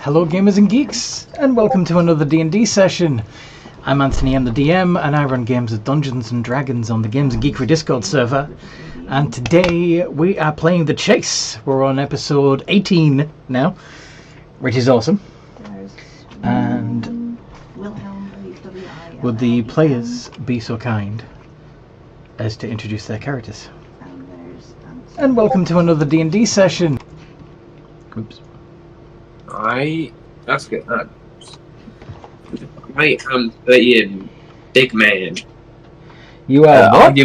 Hello gamers and geeks, and welcome to another D&D session. I'm Anthony, I'm the DM, and I run games of Dungeons & Dragons on the Games and Geekery Discord server. And today we are playing The Chase. We're on episode 18 now, which is awesome. And would the players be so kind as to introduce their characters? And welcome to another D&D session. Oops. That's good. I am playing Big Man. You are what?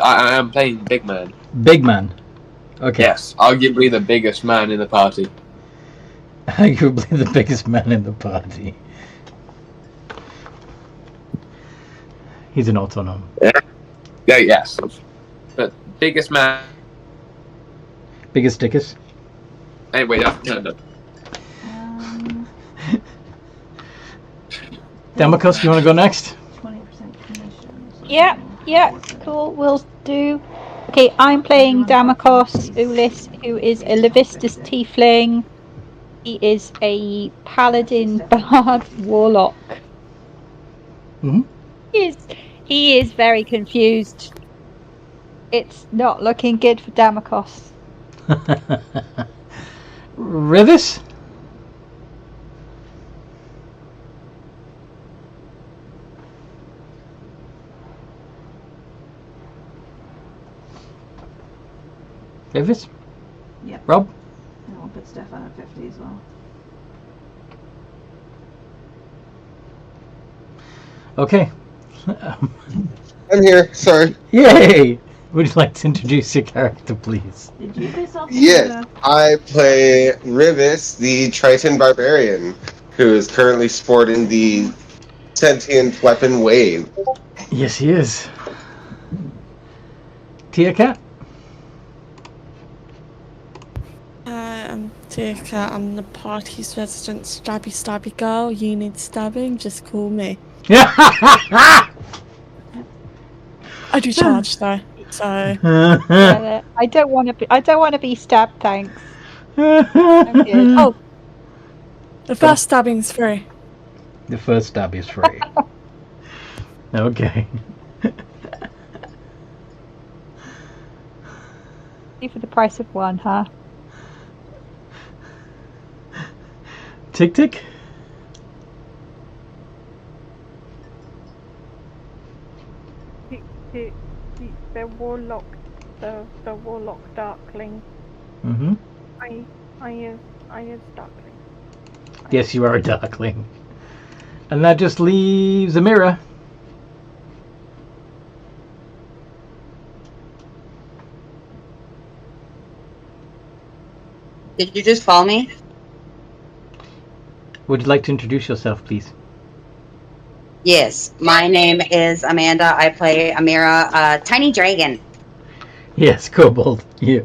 I am playing Big Man. Big Man. Okay. Yes, arguably the biggest man in the party. Arguably the biggest man in the party. He's an autonom. Yeah, yes. But biggest man. Biggest stickers. Anyway, no. Democus, you want to go next? 20% commission. Yeah, cool, will do. Okay, I'm playing Damokos Ulis, who is a Levistus Tiefling. He is a paladin bard warlock. Mm-hmm. He is very confused. It's not looking good for Damokos. Rivis? Rivis? Yep. Rob? And I'll put Stefan at 50 as well. Okay. I'm here, sorry. Yay! Would you like to introduce your character, please? Did you piss off Yes, I play Rivis, the Triton Barbarian, who is currently sporting the sentient weapon Wave. Yes, he is. Tia Cat? I'm Tika. I'm the party's resident stabby girl. You need stabbing, just call me. I do charge though, so I don't want to be stabbed, thanks. I'm good. Oh, the first stabbing's free. The first stab is free. Okay. for the price of one, huh? Tick Tick? The warlock, the warlock darkling. Mm-hmm. I is darkling. Yes, you are a darkling. And that just leaves Amira. Did you just call me? Would you like to introduce yourself, please? Yes, my name is Amanda. I play Amira, Tiny Dragon. Yes, Kobold. Yeah.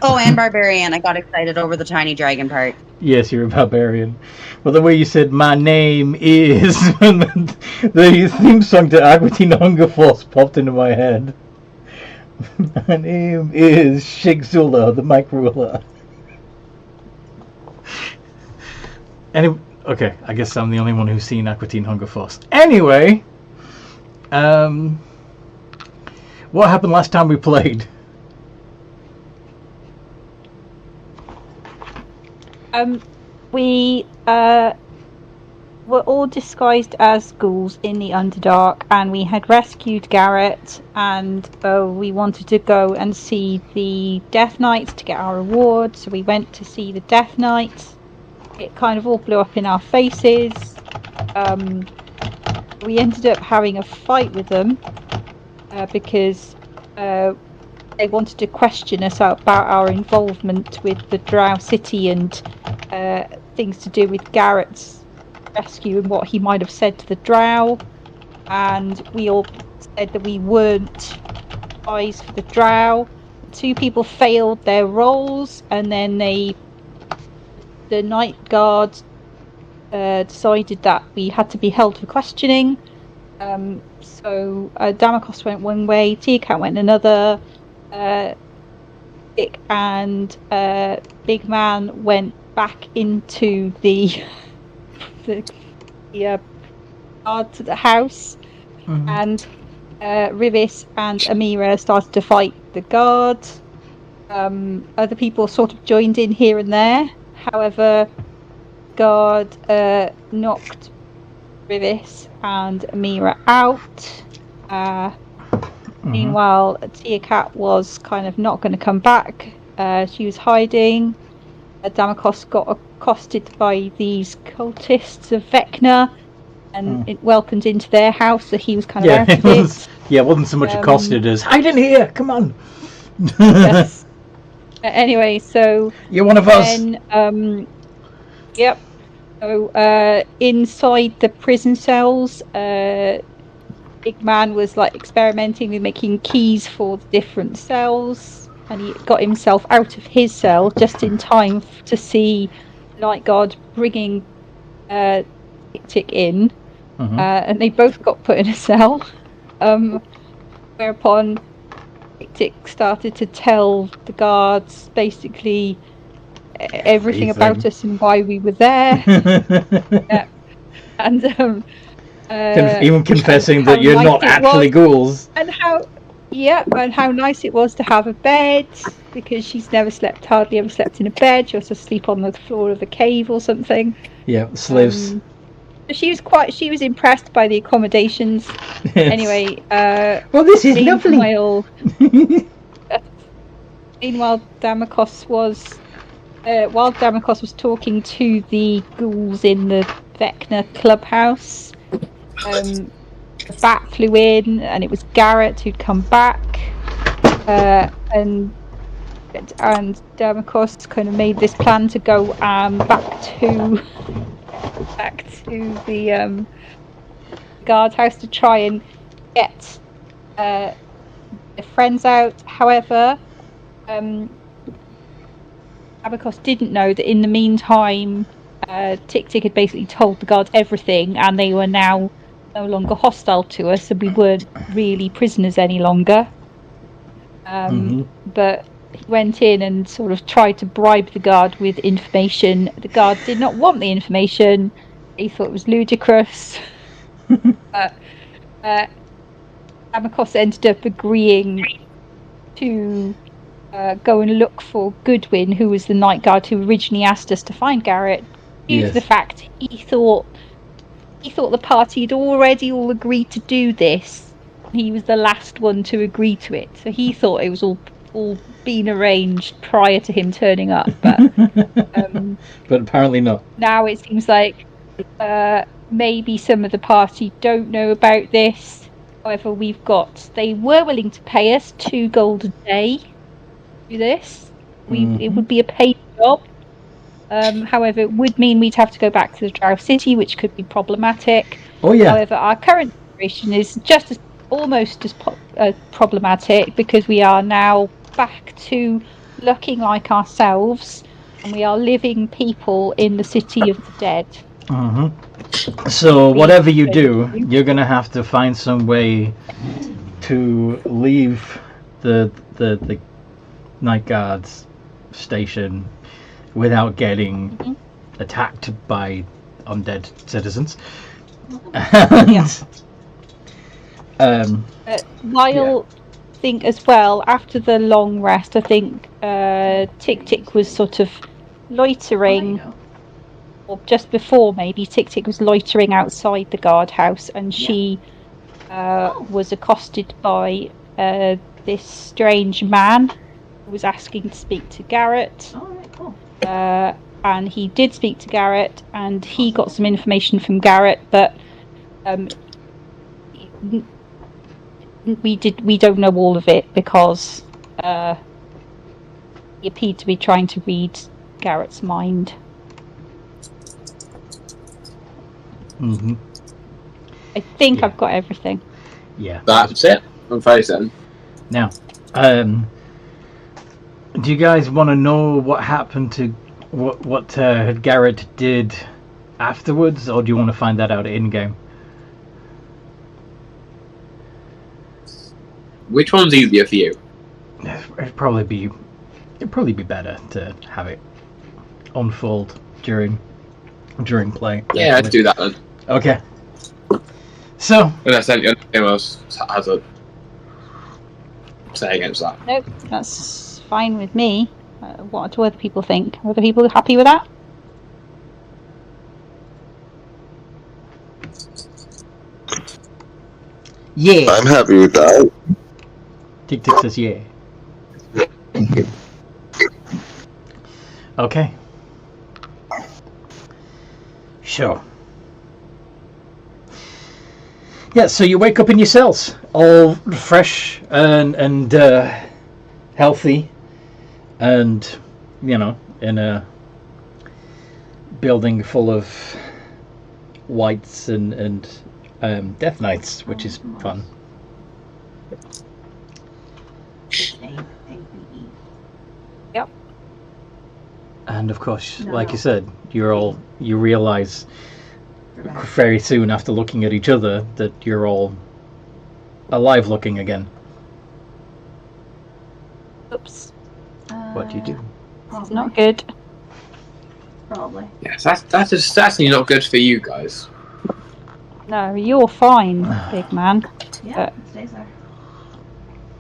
Oh, and Barbarian. I got excited over the Tiny Dragon part. Yes, you're a barbarian. Well, the way you said "my name is," the theme song to Aqua Teen Hunger Force popped into my head. My name is Shigzula, the Mike Ruler. Okay, I guess I'm the only one who's seen Aqua Teen Hunger Force. Anyway, what happened last time we played? We were all disguised as ghouls in the Underdark, and we had rescued Garrett, and we wanted to go and see the Death Knights to get our reward, so we went to see the Death Knights. It kind of all blew up in our faces. We ended up having a fight with them because they wanted to question us about our involvement with the Drow City and things to do with Garrett's rescue and what he might have said to the Drow, and we all said that we weren't eyes for the Drow. 2 people failed their roles, and then the Night Guard decided that we had to be held for questioning. So Damokos went one way, Tia went another. Dick and Big Man went back into the guard to the house, and Rivis and Amira started to fight the guard. Other people sort of joined in here and there. However, guard knocked Rivis and Amira out. Meanwhile, Tia Cat was kind of not going to come back. She was hiding. Damokos got accosted by these cultists of Vecna and it welcomed into their house, so he was kind of out of it. Yeah, it wasn't so much accosted as, hide in here, come on! Yes. Anyway, so... You're one of us! Yep. So, inside the prison cells, Big Man was like experimenting with making keys for the different cells, and he got himself out of his cell just in time to see Night Guard bringing Tick in, and they both got put in a cell. Whereupon Tick started to tell the guards basically everything about us and why we were there. And even confessing that you're not actually ghouls. And how nice it was to have a bed, because she's hardly ever slept in a bed. She was to sleep on the floor of a cave or something. Yeah, slaves. She was impressed by the accommodations. Yes. Anyway, well, this is lovely. Meanwhile, Damokos was while Damokos was talking to the ghouls in the Vecna clubhouse. The bat flew in, and it was Garrett who'd come back, and Damokos kind of made this plan to go back to the guardhouse house to try and get their friends out. However, Damokos didn't know that in the meantime, Tick Tick had basically told the guards everything, and they were now no longer hostile to us, and we weren't really prisoners any longer. But he went in and sort of tried to bribe the guard with information. The guard did not want the information. He thought it was ludicrous. Damokos ended up agreeing to go and look for Goodwin, who was the night guard who originally asked us to find Garrett, due to the fact he thought the party had already all agreed to do this. He was the last one to agree to it, so he thought it was all been arranged prior to him turning up. But but apparently not. Now it seems like maybe some of the party don't know about this. However, they were willing to pay us 2 gold a day to do this. It would be a paid job. However, it would mean we'd have to go back to the Drow City, which could be problematic. Oh yeah. However, our current situation is almost as problematic, because we are now back to looking like ourselves, and we are living people in the city of the dead. So whatever you do, you're gonna have to find some way to leave the night guards station without getting attacked by undead citizens. While I think as well, after the long rest, I think Tick Tick was sort of loitering, or just before maybe, Tick Tick was loitering outside the guardhouse, and she was accosted by this strange man who was asking to speak to Garrett. And he did speak to Garrett, and he got some information from Garrett, but we don't know all of it, because he appeared to be trying to read Garrett's mind. I think I've got everything. Yeah, that's it. I'm very certain. Now, do you guys want to know what happened to what Garrett did afterwards, or do you want to find that out in game? Which one's easier for you? It'd probably be better to have it unfold during play. Yeah, let's do that then. Okay. So, Unless anyone else has a say against that. Nope, that's fine with me. What do other people think? Are other people happy with that? yeah. I'm happy with that. Tick Tick says yeah. Okay. Sure. Yeah, so you wake up in your cells, all fresh and healthy, and in a building full of whites and death knights, which is fun. Yep. And of course, like you said, you realize very soon after looking at each other that you're all alive looking again. Oops. What do you do? It's not good. Probably. Yes, that's certainly not good for you guys. No, you're fine, big man. Yeah, it stays there.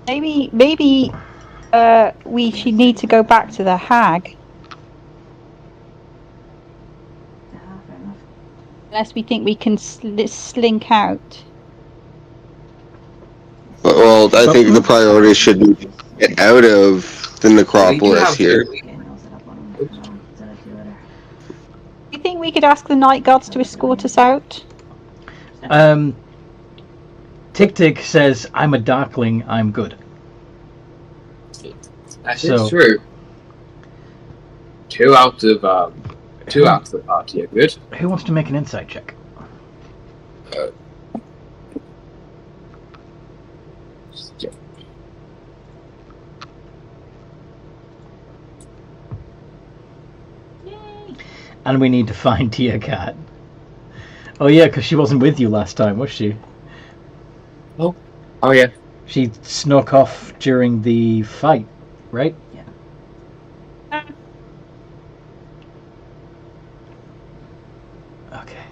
Maybe we should need to go back to the hag. Fair enough. Unless we think we can slink out. Well, I think the priority should be get out of the necropolis here. Okay, I'll set up one. I'll set up you later. Do you think we could ask the night guards to escort us out? Tick Tick says, "I'm a darkling. I'm good." That So- is true. Two out of the party are good. Who wants to make an insight check? Yeah. Yay! And we need to find Tia Cat. Oh yeah, because she wasn't with you last time, was she? Oh yeah. She snuck off during the fight, right? Okay.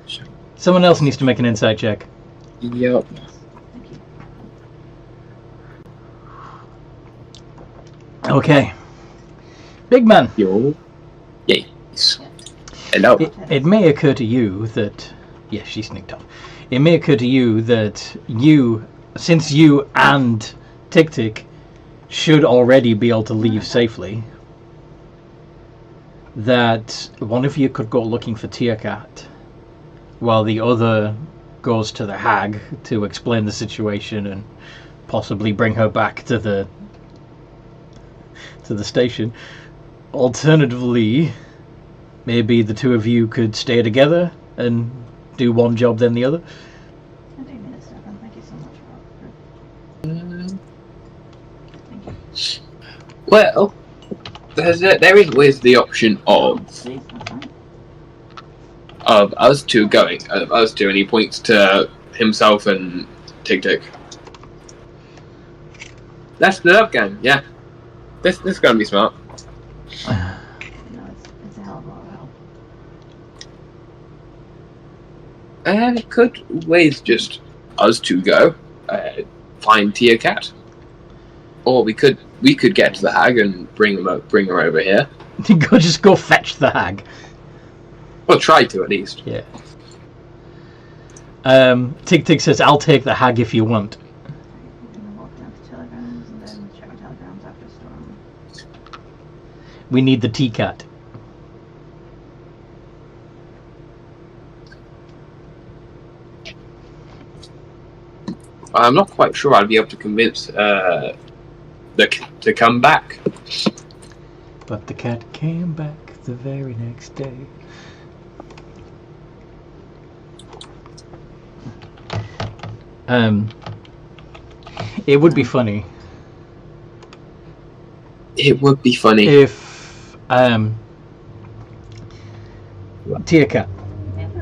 Sure. Someone else needs to make an insight check. Yep. Thank you. Okay. Big man. Yo. Yes. Hello. It may occur to you that... Yeah, she sneaked off. It may occur to you that since you and Tick Tick should already be able to leave safely, that one of you could go looking for Tia Cat while the other goes to the hag to explain the situation and possibly bring her back to the station. Alternatively, maybe the two of you could stay together and do one job then the other. I do mean it, Stefan. Thank you so much Thank you. Well, there is always the option of Please, that's fine. us two going. Us two, and he points to himself and Tick Tick. Let's split up, gang. Yeah. This is gonna be smart. No, it's a hell of a lot of help. And it could always just us two go find Tia Cat, or we could get to the hag and bring her over here. Just go fetch the hag. Well, try to at least. Yeah. Tick Tick says, "I'll take the hag if you want." I'm gonna walk down to telegrams and then check my telegrams after storm. We need the T-Cat. I'm not quite sure I'd be able to convince the cat to come back. But the cat came back the very next day. It would be funny It would be funny. if Tia Cat,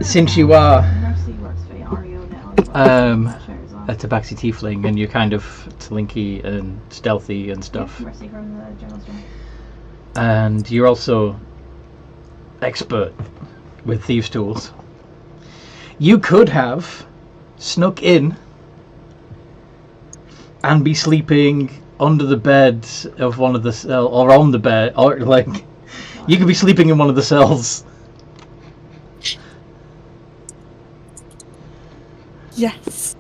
since you are Mercy works for Ario now. Um, Shares on. a tabaxi tiefling, and you're kind of slinky and stealthy and stuff. Mercy from the general store. And you're also expert with thieves' tools. You could have snuck in and be sleeping under the bed of one of the cells, or on the bed, or like you could be sleeping in one of the cells. Yes.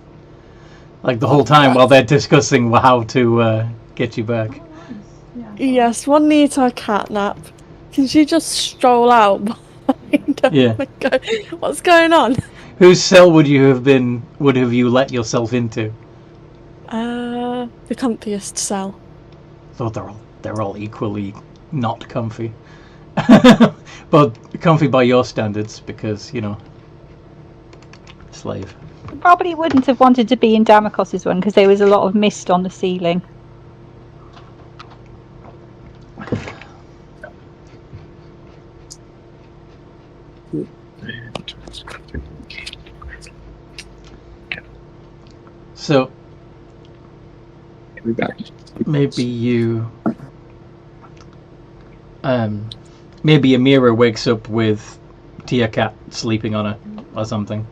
Like the whole time while they're discussing how to get you back. Oh, nice. Yeah. Yes, one needs her cat nap. Can she just stroll out behind her Yeah. and go, what's going on? Whose cell would you have you let yourself into? The comfiest cell. Thought they're all equally not comfy. But comfy by your standards, because, you know, slave. Probably wouldn't have wanted to be in Damocos's one because there was a lot of mist on the ceiling. So We're back. maybe you maybe Amira wakes up with Tia Cat sleeping on her or something.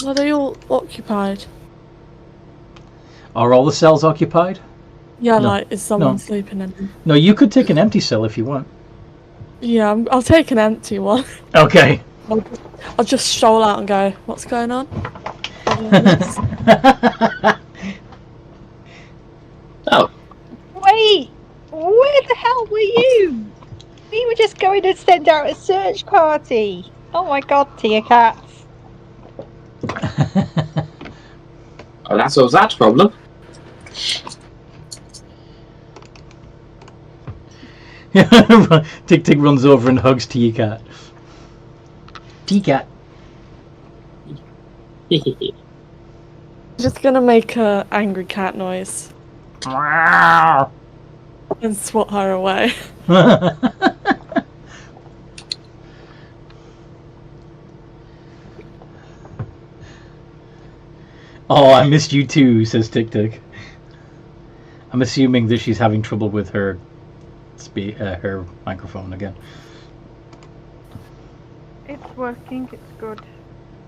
Are they all occupied? Are all the cells occupied? Yeah, No. like, is someone No. sleeping in them? No, you could take an empty cell if you want. Yeah, I'll take an empty one. Okay. I'll just stroll out and go, what's going on? Oh, Wait! Where the hell were you? We were just going to send out a search party. Oh my god, Tia Cats. oh, that solves that problem. Tick Tick runs over and hugs Tia Cat. Tia Cat. Just gonna make a angry cat noise and swat her away. Oh, I missed you too, says Tick Tick. I'm assuming that she's having trouble with her her microphone again. It's working, it's good.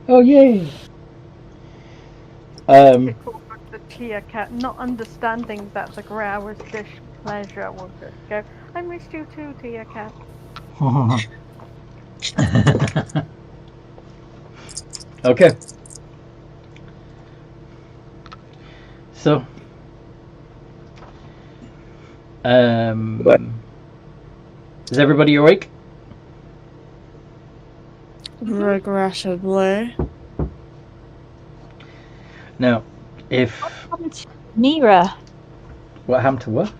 Oh, yay! Typical of the Tia Cat, not understanding that the grower's displeasure will just go, I missed you too, Tia Cat. Okay. So, is everybody awake? Regrettably. Now, if What happened to Mira? what happened to what?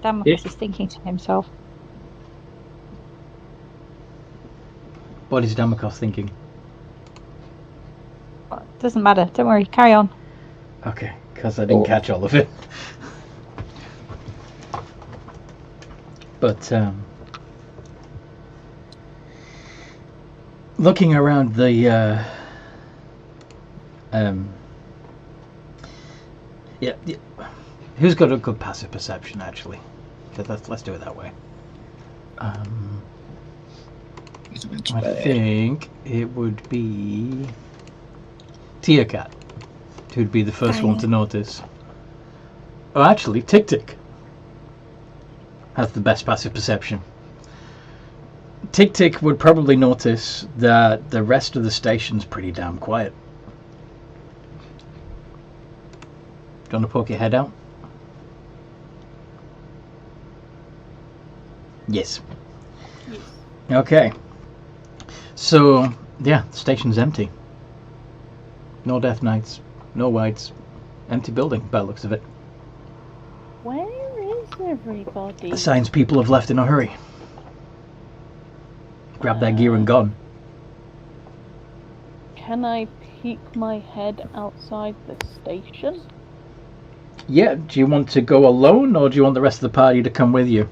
Damocos is thinking to himself. What is Damocos thinking? Doesn't matter. Don't worry. Carry on. Okay, because I didn't catch all of it. But looking around the yeah, who's got a good passive perception actually? Let's do it that way. I think it would be Tia Cat who'd be the first one to notice. Oh, actually, Tick Tick has the best passive perception. Tick Tick would probably notice that the rest of the station's pretty damn quiet. Do you want to poke your head out? Yes. Okay. So, yeah, the station's empty. No death knights, no whites, empty building by the looks of it. Where is everybody? Signs people have left in a hurry. Grab their gear and gone. Can I peek my head outside the station? Yeah, do you want to go alone, or do you want the rest of the party to come with you?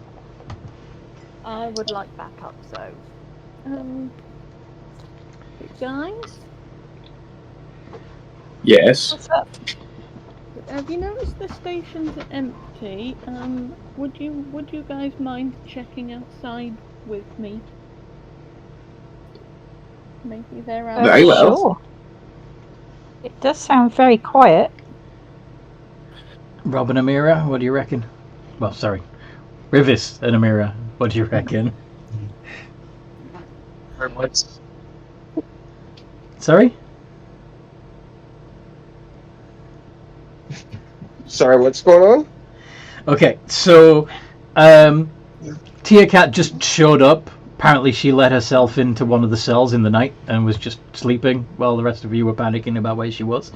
I would like backup, so. Guys, Yes. What's up? have you noticed the station's empty? Would you guys mind checking outside with me? Maybe they're out. Very well. Sure. It does sound very quiet. Rob and Amira, what do you reckon? Well, sorry. Rivis and Amira, what do you reckon? What's Sorry? Sorry, what's going on? Okay, so Tia Cat just showed up. Apparently she let herself into one of the cells in the night and was just sleeping while the rest of you were panicking about where she was.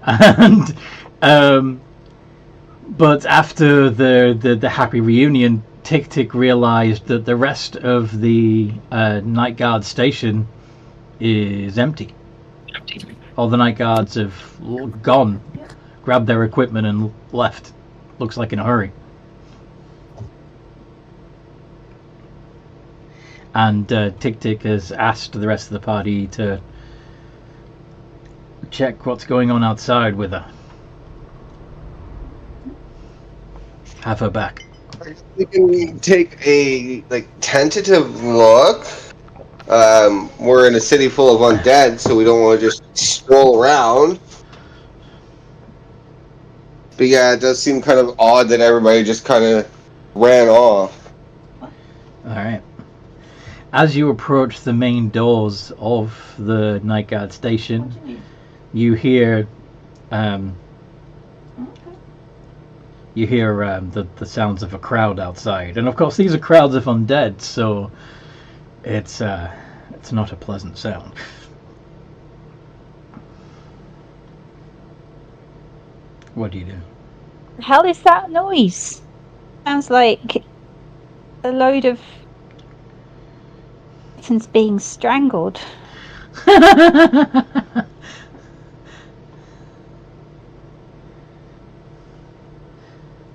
And but after the happy reunion, Tick Tick realized that the rest of the night guard station is empty. All the night guards have gone, grabbed their equipment and left. Looks like in a hurry. And Tick Tick has asked the rest of the party to check what's going on outside with her. Have her back. We can take a tentative look. We're in a city full of undead, so we don't want to just stroll around. But yeah, it does seem kind of odd that everybody just kind of ran off. Alright. As you approach the main doors of the night guard station, you hear the sounds of a crowd outside, and of course these are crowds of undead, so it's not a pleasant sound. What do you do? The hell is that noise? Sounds like a load of kittens being strangled.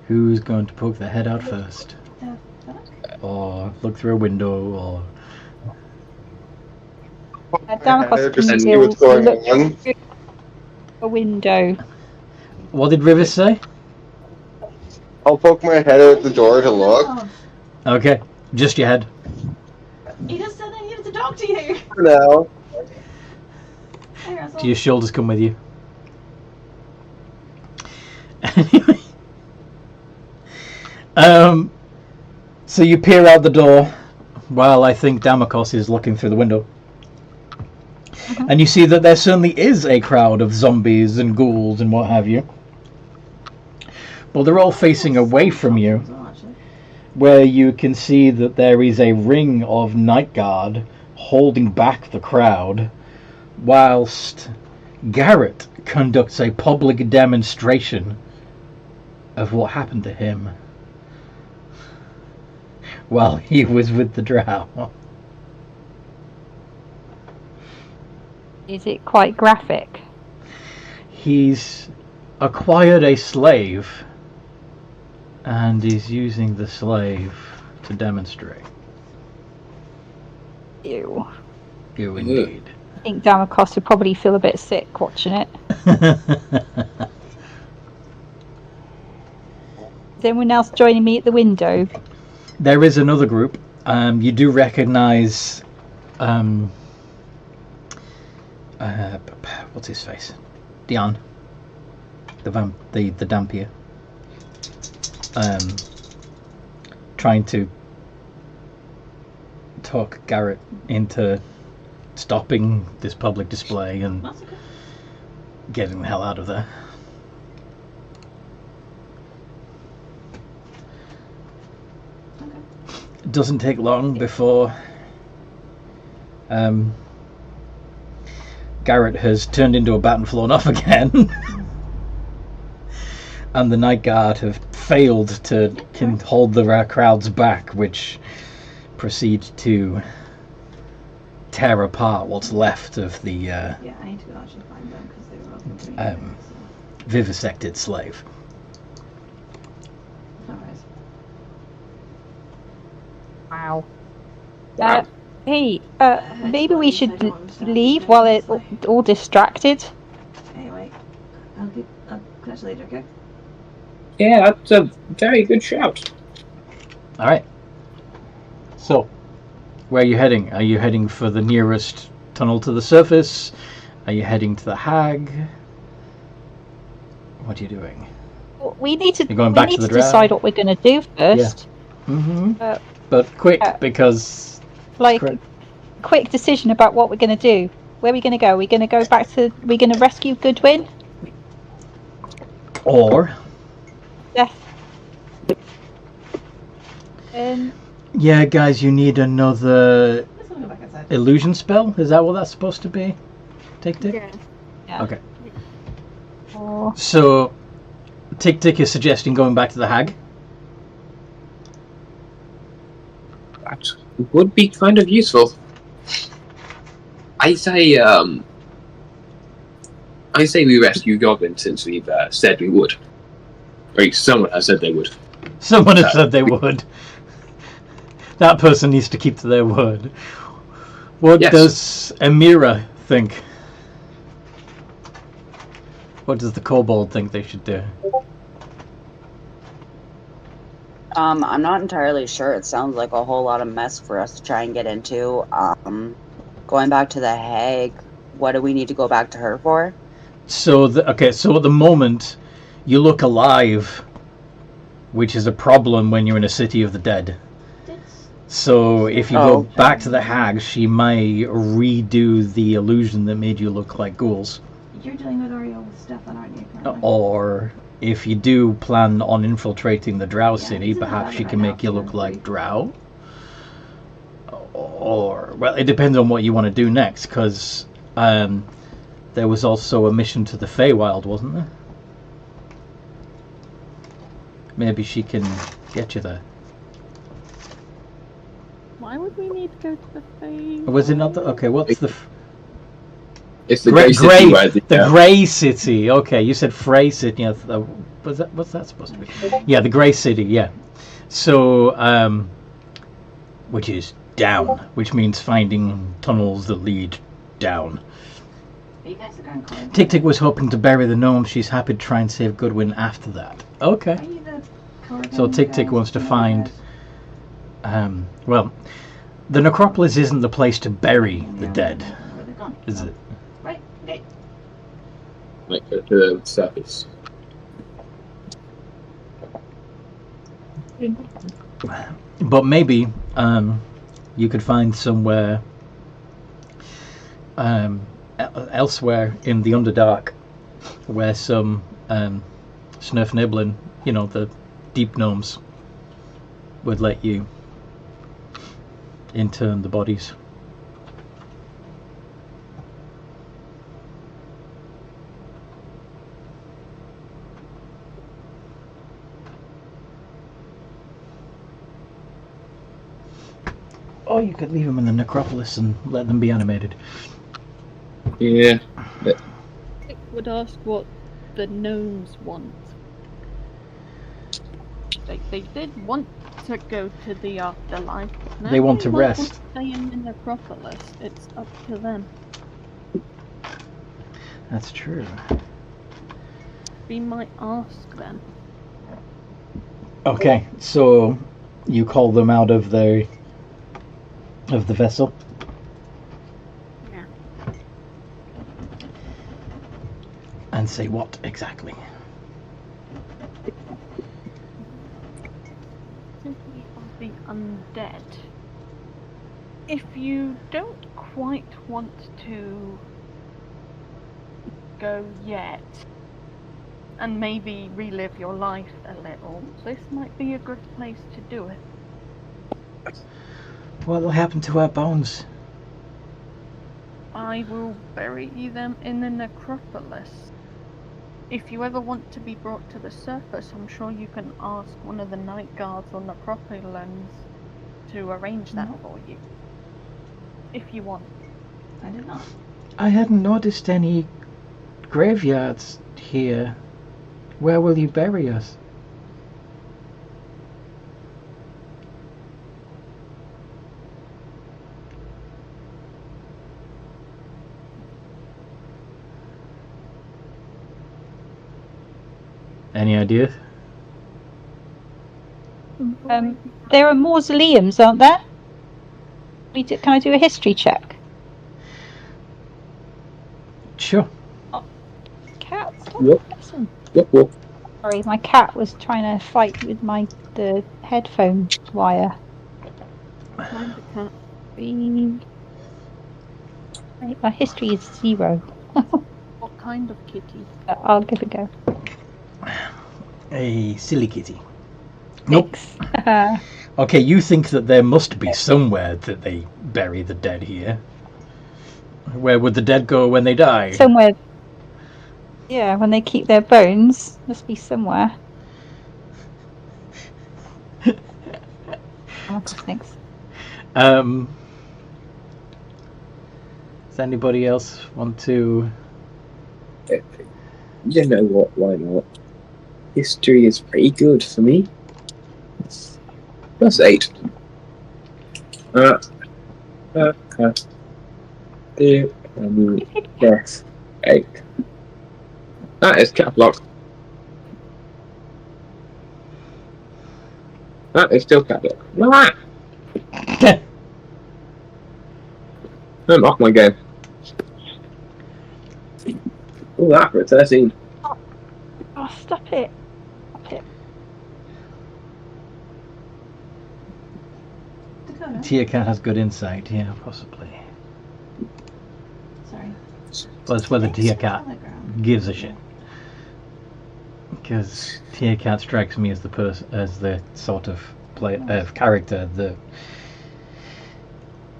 Who's going to poke their head out first? Or look through a window, or... Damocos Just can see what's going look on. through a window. What did Rivers say? I'll poke my head out the door to look. Okay, just your head. He just said that he needed to talk to you. For now. Hey, Russell. Do your shoulders come with you? Anyway. So you peer out the door while I think Damocos is looking through the window. And you see that there certainly is a crowd of zombies and ghouls and what have you. But they're all facing away from you, where you can see that there is a ring of night guard holding back the crowd, whilst Garrett conducts a public demonstration of what happened to him while he was with the drow. Is it quite graphic? He's acquired a slave and is using the slave to demonstrate. Ew. You indeed. I think Damocos would probably feel a bit sick watching it. Is anyone else joining me at the window? There is another group. You do recognise what's his face? Dion, the Dampier, trying to talk Garrett into stopping this public display and getting the hell out of there. It doesn't take long before Garrett has turned into a bat and flown off again. And the night guard have failed to hold the crowds back, which proceed to tear apart what's left of the Yeah, I need to go actually find them because they were all doing vivisected slave. Wow. Wow. Hey, maybe we should leave while it's all distracted. Anyway, I'll catch you later, okay? Yeah, that's a very good shout. All right. So, where are you heading? Are you heading for the nearest tunnel to the surface? Are you heading to the hag? What are you doing? We need to. You're going back we to need the to decide drow? what we're going to do first. Mm-hmm. Uh, But quick, because like, correct. quick decision about what we're going to do. Where are we going to go? We're going to go back to. We're going to rescue Goodwin. Or Death. yeah, guys, you need another Let's go back outside. illusion spell. Is that what that's supposed to be? Tick tick. Yeah. Okay. Or So, Tick Tick is suggesting going back to the hag. That would be kind of useful. I say we rescue Goblin since we've said we would. Or at least someone has said they would. Someone has said they would. That person needs to keep to their word. What Yes. does Amira think? What does the kobold think they should do? I'm not entirely sure. It sounds like a whole lot of mess for us to try and get into. Going back to the hag, what do we need to go back to her for? So, so at the moment, you look alive, which is a problem when you're in a city of the dead. So if you go back to the hag, she might redo the illusion that made you look like ghouls. You're dealing with Ariel with Stefan, aren't you? currently? Or if you do plan on infiltrating the drow Yeah, city, he's in the perhaps bag she right can now, make you so look that's like great. drow. Or, well, it depends on what you want to do next, because there was also a mission to the Feywild, wasn't there? Maybe she can get you there. Why would we need to go to the Fae? Or was it not the... Okay, what's the... It's the Grey City where the Grey City. Okay, you said Frey City. Yeah, what's that supposed to be? Yeah, the Grey City. Yeah. So, which is down, which means finding tunnels that lead down. Are you guys the Grand Clan? Tick Tick was hoping to bury the gnome. She's happy to try and save Goodwin after that. Okay. Are you the Corrigan So Tick Tick guys? wants to No, find. guys. Well, the necropolis isn't the place to bury the dead, Where they've gone. is it? Right. Okay. like go to the surface. But maybe you could find somewhere elsewhere in the Underdark where some Snurfniblin, you know, the deep gnomes, would let you intern the bodies. Or you could leave them in the necropolis and let them be animated. Yeah. I would ask what the gnomes want. They did want to go to the afterlife. Now They want to might rest. Want to stay in the necropolis. It's up to them. That's true. We might ask them. Okay, so you call them out of the vessel. Yeah. And say what exactly? Simply of the undead. If you don't quite want to go yet, and maybe relive your life a little, this might be a good place to do it. What'll happen to our bones? I will bury them in the necropolis. If you ever want to be brought to the surface, I'm sure you can ask one of the night guards on the Necropolians to arrange that for you. If you want. I did not. I hadn't noticed any graveyards here. Where will you bury us? Any ideas? There are mausoleums, aren't there? Can I do a history check? Sure. Cat, stop Yep. messing. Yep. Sorry, my cat was trying to fight with the headphone wire. Mind the cat. Right, my history is 0. What kind of kitty? I'll give it a go. A silly kitty. Nope. 6. Okay, you think that there must be somewhere that they bury the dead here. Where would the dead go when they die? Somewhere. Yeah, when they keep their bones, must be somewhere. Thanks. Does anybody else want to? You know what? Why not? History is pretty good for me. Plus 8. Yes. 8. That is cap lock. That is still cap lock. Ah! I'm off my game. Oh, that for a 13. Oh, stop it. Stop it. Dakota. Tia Cat has good insight, yeah, possibly. Sorry. Well, it's whether Tia Cat Telegram. gives a shit. Because Tia Cat strikes me as the sort of character that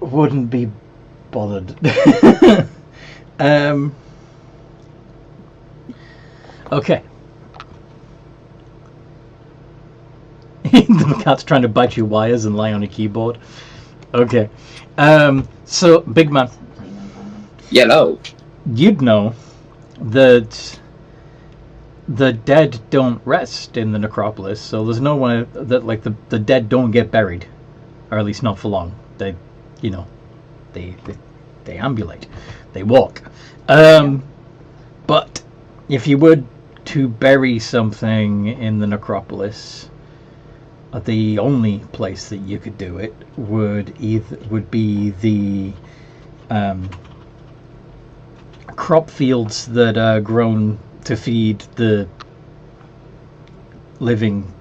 wouldn't be bothered. Okay. The cat's trying to bite your wires and lie on a keyboard. Okay. So, big man, Yellow. you'd know that the dead don't rest in the necropolis, so there's no one that, like, the dead don't get buried, or at least not for long. They, you know, they ambulate, they walk. But if you were to bury something in the necropolis, the only place that you could do it would be the crop fields that are grown to feed the living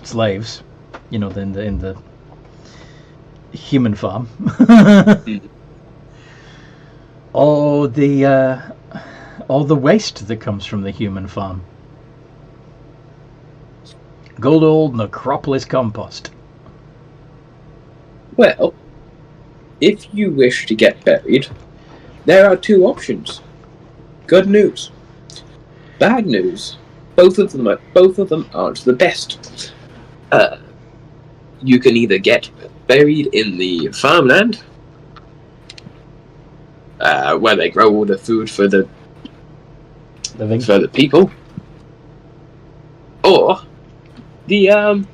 slaves, you know, in the human farm. Or the waste that comes from the human farm. Good old necropolis compost. Well, if you wish to get buried, there are 2 options. Good news. Bad news. Both of them aren't the best. You can either get buried in the farmland, where they grow all the food for the people, or the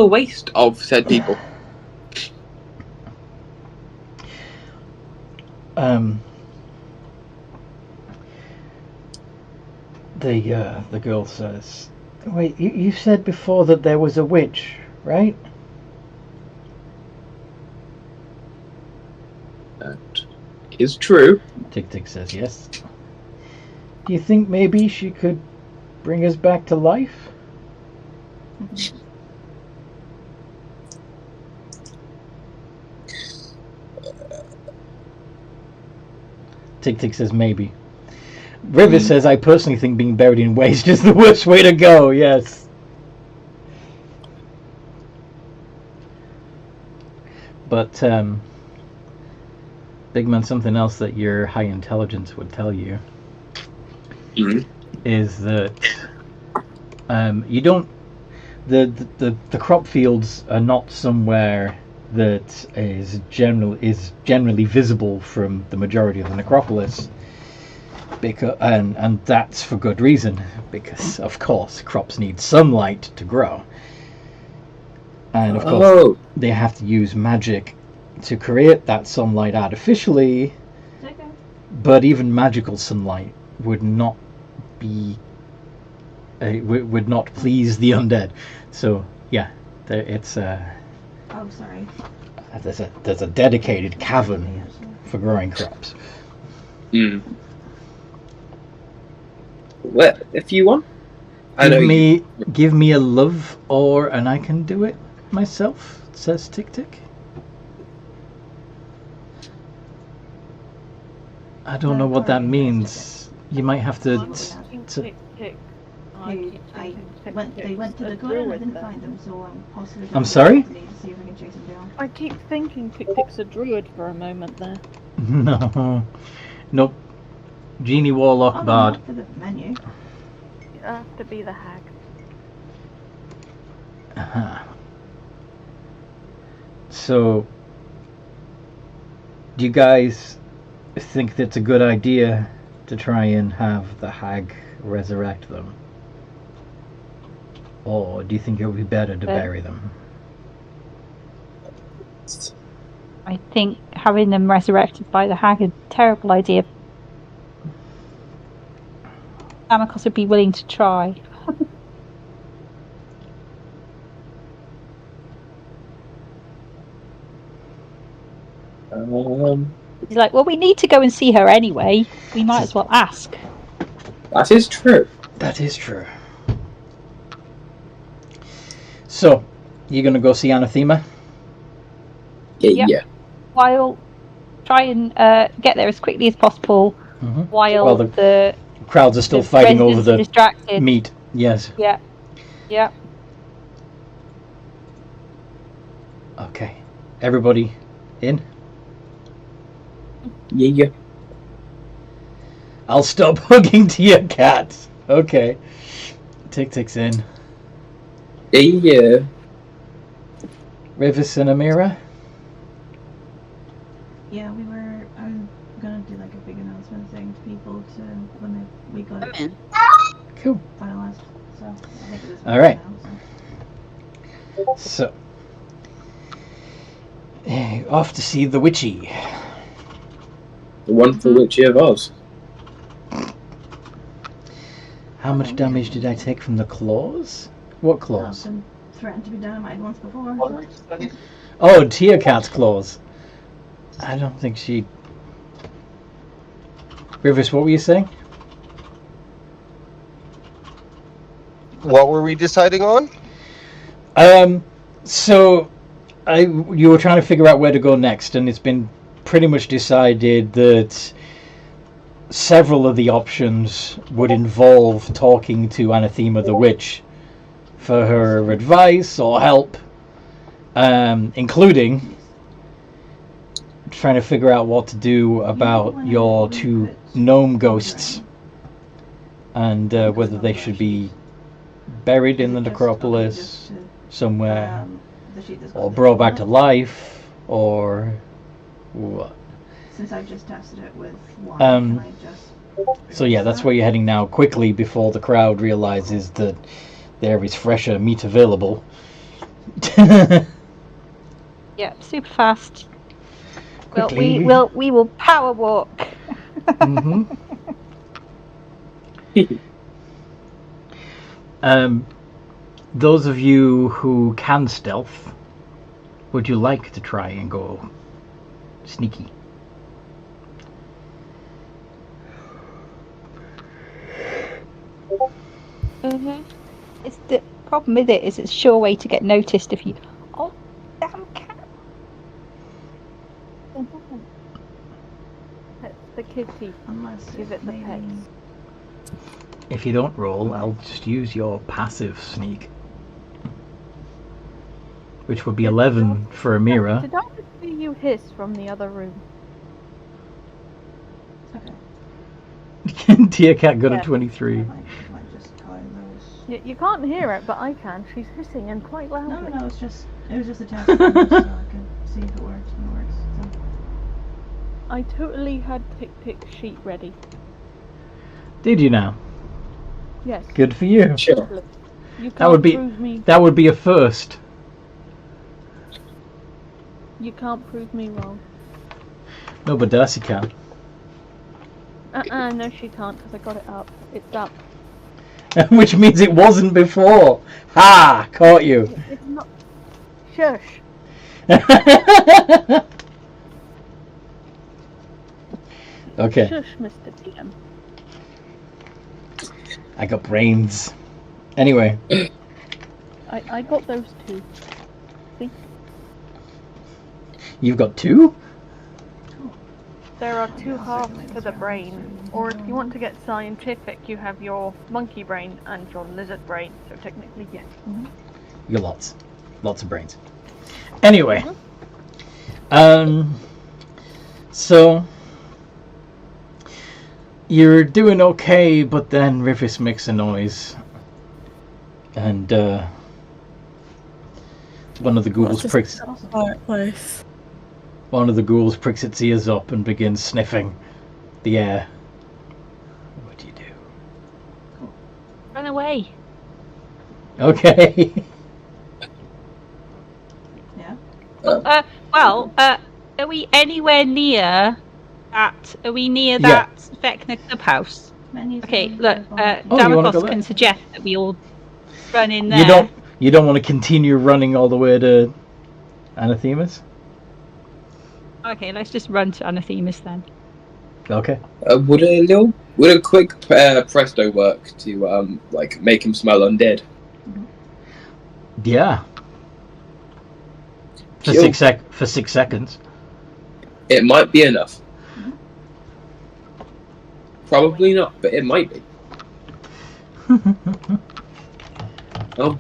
waste of said people. The girl says, "Wait, you said before that there was a witch, right?" That is true. Tick Tick says yes. Do you think maybe she could bring us back to life? Tick Tick says maybe. River says, I personally think being buried in waste is the worst way to go, yes. But, Big Man, something else that your high intelligence would tell you is that you don't... The crop fields are not somewhere that is generally visible from the majority of the necropolis. Because, and that's for good reason, because of course crops need sunlight to grow, and of course they have to use magic to create that sunlight artificially. But even magical sunlight would not be would not please the undead. So yeah, it's Oh, sorry. there's a dedicated cavern for growing crops. Well, if you want, Give me a love and I can do it myself. Says Tick Tick. I don't know what that means. You might have to. Tick, tick. They went to the garden. I didn't find them, so I'm possibly. I'm sorry? To see if we can chase them down. I keep thinking Tick Tick's a druid for a moment there. No, nope. Genie Warlock Bard. For the menu. You have to be the hag. Uh-huh. So, do you guys think that's a good idea to try and have the hag resurrect them? Or do you think it would be better to bury them? I think having them resurrected by the hag is a terrible idea. Amicus would be willing to try. He's like, well, we need to go and see her anyway. We might as well ask. That is true. That is true. So, you're going to go see Anathema? Yeah. While try and get there as quickly as possible, while the crowds are still fighting over the distracted. Meat. Yes. Yeah. Okay. Everybody in? Yeah. I'll stop hugging to your cats. Okay. Tick Tick's in. Yeah. Rivis and Amira? Yeah, I'm gonna do like a big announcement saying to people to when we got it Cool. finalized. So I think it was All right. now, So, off to see the witchy. The one for which you have us. How much damage did I take from the claws? What I've claws? been threatened to be dynamite once before. Oh, Tia Cat's claws. I don't think she... Rivis, what were you saying? What were we deciding on? So, you were trying to figure out where to go next, and it's been pretty much decided that several of the options would involve talking to Anathema the Witch for her advice or help, including trying to figure out what to do about your two gnome ghosts and whether they should be buried in the necropolis somewhere or brought back to life or what. Since I've just tested it with one, can I just... So yeah, that's where you're heading now, quickly before the crowd realizes that there is fresher meat available. Yeah, super fast. Well, Quickly. we will power walk. Those of you who can stealth, would you like to try and go sneaky? It's the problem with it is it's a sure way to get noticed if you. Oh, damn cat! That's the kitty. Unless Give it the maybe... pets. If you don't roll, I'll just use your passive sneak, which would be 11 for Amira. Did I just see you hiss from the other room? Okay. Tia Cat got Yeah. a 23. I might just tie those... You can't hear it, but I can. She's hissing and quite loudly. No, it was just a test so I could see if it works and it works. So. I totally had Tick Tick sheet ready. Did you now? Yes. Good for you. Sure. You can't That would be prove me. that would be a first. You can't prove me wrong. No, but Darcy can. No, she can't because I got it up. It's up. Which means it wasn't before. Ha! Caught you. It's not. Shush. Okay. Shush, Mr. DM. I got brains. Anyway. I got those two. See? You've got two? There are two halves to the brain. Or if you want to get scientific, you have your monkey brain and your lizard brain. So technically, yes. You got lots. Lots of brains. Anyway. So you're doing okay, but then Rivers makes a noise. And one of the ghouls pricks Fireplace. one of the ghouls pricks its ears up and begins sniffing the air. What do you do? Run away. Okay. Yeah. Are we anywhere near that? Are we near Yeah. that Vecna clubhouse? Menus Okay, and look, mobile. Oh, you wanna go Damakos there? can suggest that we all run in there. You don't want to continue running all the way to Anathemas? Okay, let's just run to Anathemas then. Okay. Would a quick presto work to like make him smell undead? Yeah. For Sure. 6 seconds. It might be enough. Probably not, but it might be. I'll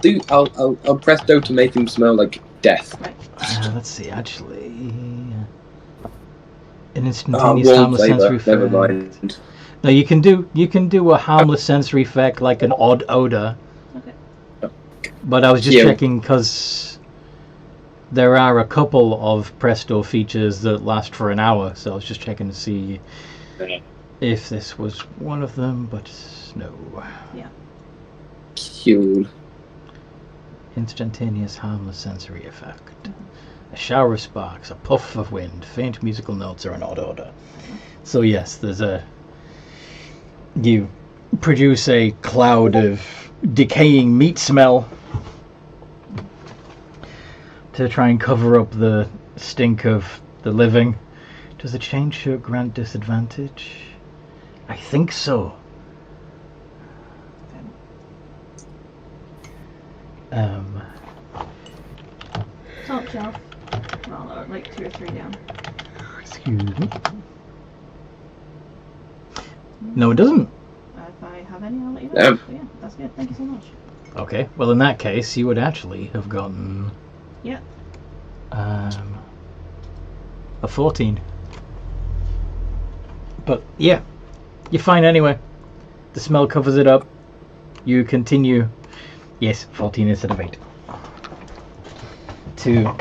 presto to make him smell like death. Let's see, actually. An Oh, instantaneous wrong harmless sensory flavor. Never effect. mind. No, you can do a harmless sensory effect like an odd odor. Okay. But I was just Yeah. checking because there are a couple of Presto features that last for an hour, so I was just checking to see if this was one of them, but no. Cool. Instantaneous harmless sensory effect. A shower of sparks, a puff of wind, faint musical notes, or an odd odor. So yes, you produce a cloud of decaying meat smell to try and cover up the stink of the living. Does the change show grant disadvantage? I think so. Top shelf. Well, like 2 or 3 down. Excuse me. No, it doesn't. If I have any, I'll let you know. Yeah. But yeah, that's good. Thank you so much. Okay, well in that case, you would actually have gotten Yeah. a 14. But yeah, you're fine anyway. The smell covers it up. You continue. Yes, 14 instead of 8. To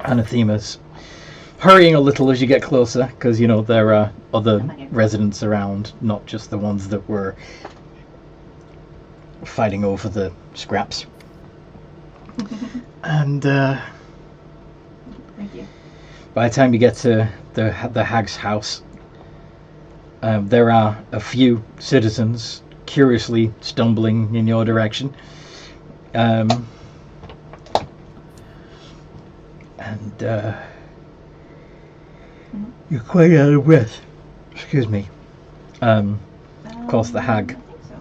Anathemas. Hurrying a little as you get closer, because you know there are other residents around, not just the ones that were fighting over the scraps. And Thank you. by the time you get to the hag's house, there are a few citizens curiously stumbling in your direction. You're quite out of breath. Excuse me. Of course, the hag I think so.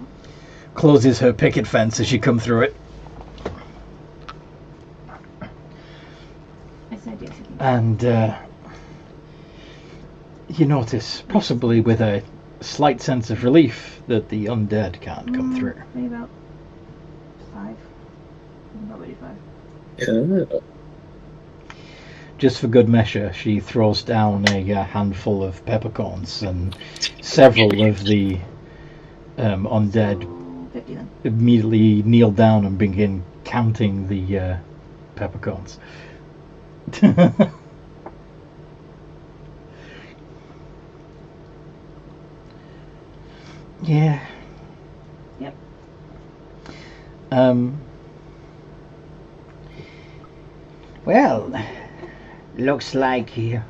closes her picket fence as you come through it. I said yes. And you notice, possibly with a slight sense of relief, that the undead can't come through. Maybe about 5. Probably 5. Yeah. Just for good measure, she throws down a handful of peppercorns, and several of the undead 50 then. immediately kneel down and begin counting the peppercorns. Yeah. Yep. Well, looks like you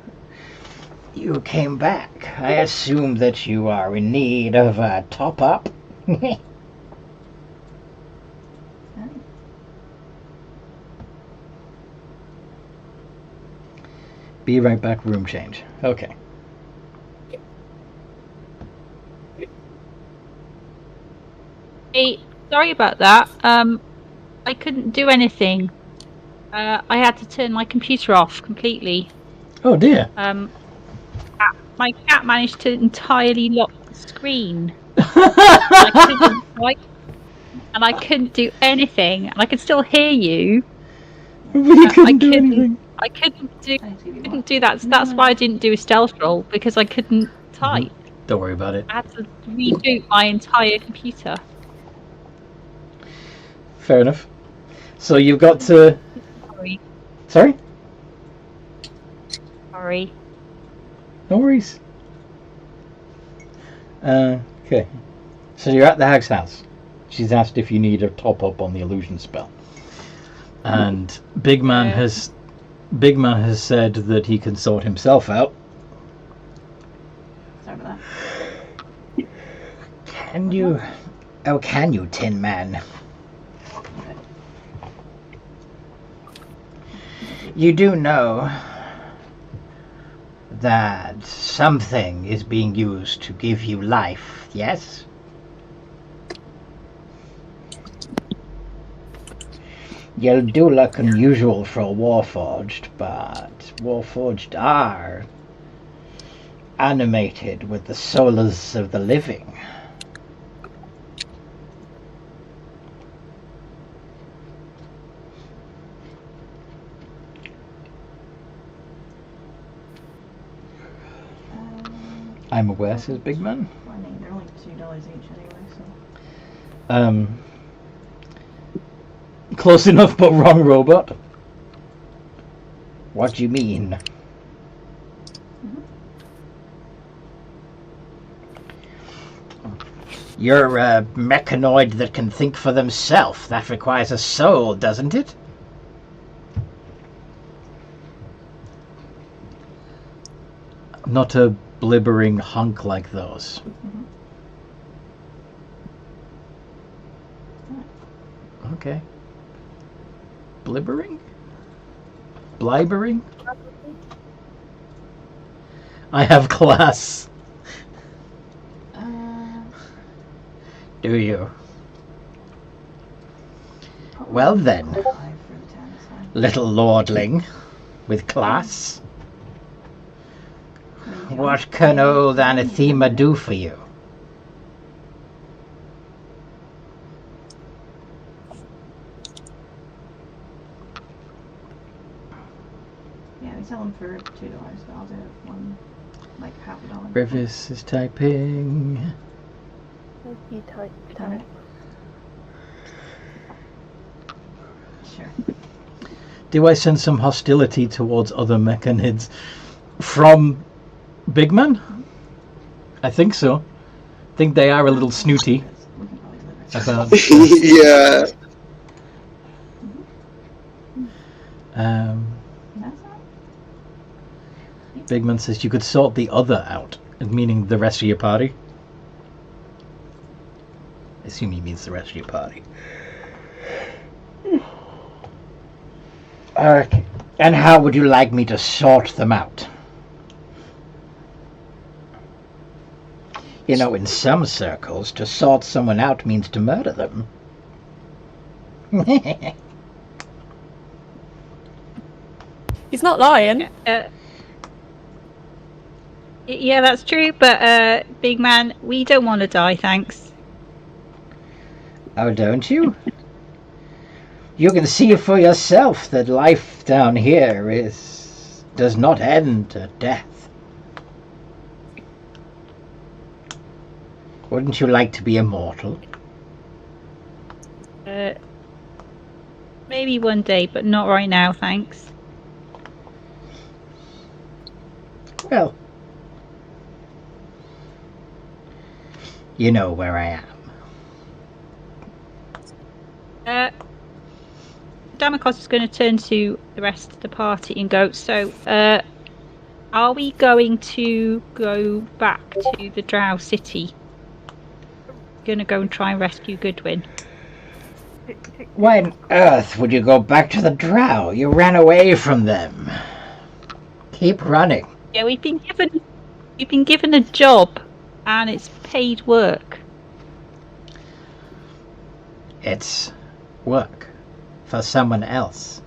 came back. I assume that you are in need of a top-up. Be right back, room change. Okay. Hey, sorry about that. I couldn't do anything. I had to turn my computer off completely. Oh dear. My cat managed to entirely lock the screen. And I couldn't do anything. And I could still hear you. We couldn't do anything. I couldn't do that. So that's why I didn't do a stealth roll, because I couldn't type. Don't worry about it. I had to reboot my entire computer. Fair enough. So you've got to... Sorry. Sorry? Sorry. No worries. Okay. So you're at the hag's house. She's asked if you need a top-up on the illusion spell. And Big Man has said that he can sort himself out. Sorry about that. Can you... Oh, can you, Tin Man? You do know that something is being used to give you life, yes? You do look unusual for a Warforged, but Warforged are animated with the souls of the living. I'm aware, says Big Man. Well, I mean, they're only $2 each anyway, so. Close enough, but wrong, robot. What do you mean? You're a mechanoid that can think for themselves. That requires a soul, doesn't it? Not a blibbering hunk like those. Okay. Blibbering? Blibering? I have class. Do you? Well then, little lordling with class. What can old Anathema do for you? Yeah, we sell them for $2, but I'll do one, like $50. Rivis is typing. You type. Sure. Do I sense some hostility towards other mechanids from Big Man? I think so. I think they are a little snooty. We can probably deliver it. Yeah. That's all? Big Man says you could sort the other out, meaning the rest of your party. I assume he means the rest of your party. Okay. And how would you like me to sort them out? You know, in some circles, to sort someone out means to murder them. He's not lying. Yeah, that's true, but Big Man, we don't want to die, thanks. Oh, don't you? You can see for yourself that life down here does not end at death. Wouldn't you like to be immortal? Maybe one day, but not right now, thanks. Well, you know where I am. Damokos is going to turn to the rest of the party and go, so, are we going to go back to the Drow City? Going to go and try and rescue Goodwin. Why on earth would you go back to the Drow? You ran away from them. Keep running. Yeah, we've been given a job, and it's paid work. It's work for someone else.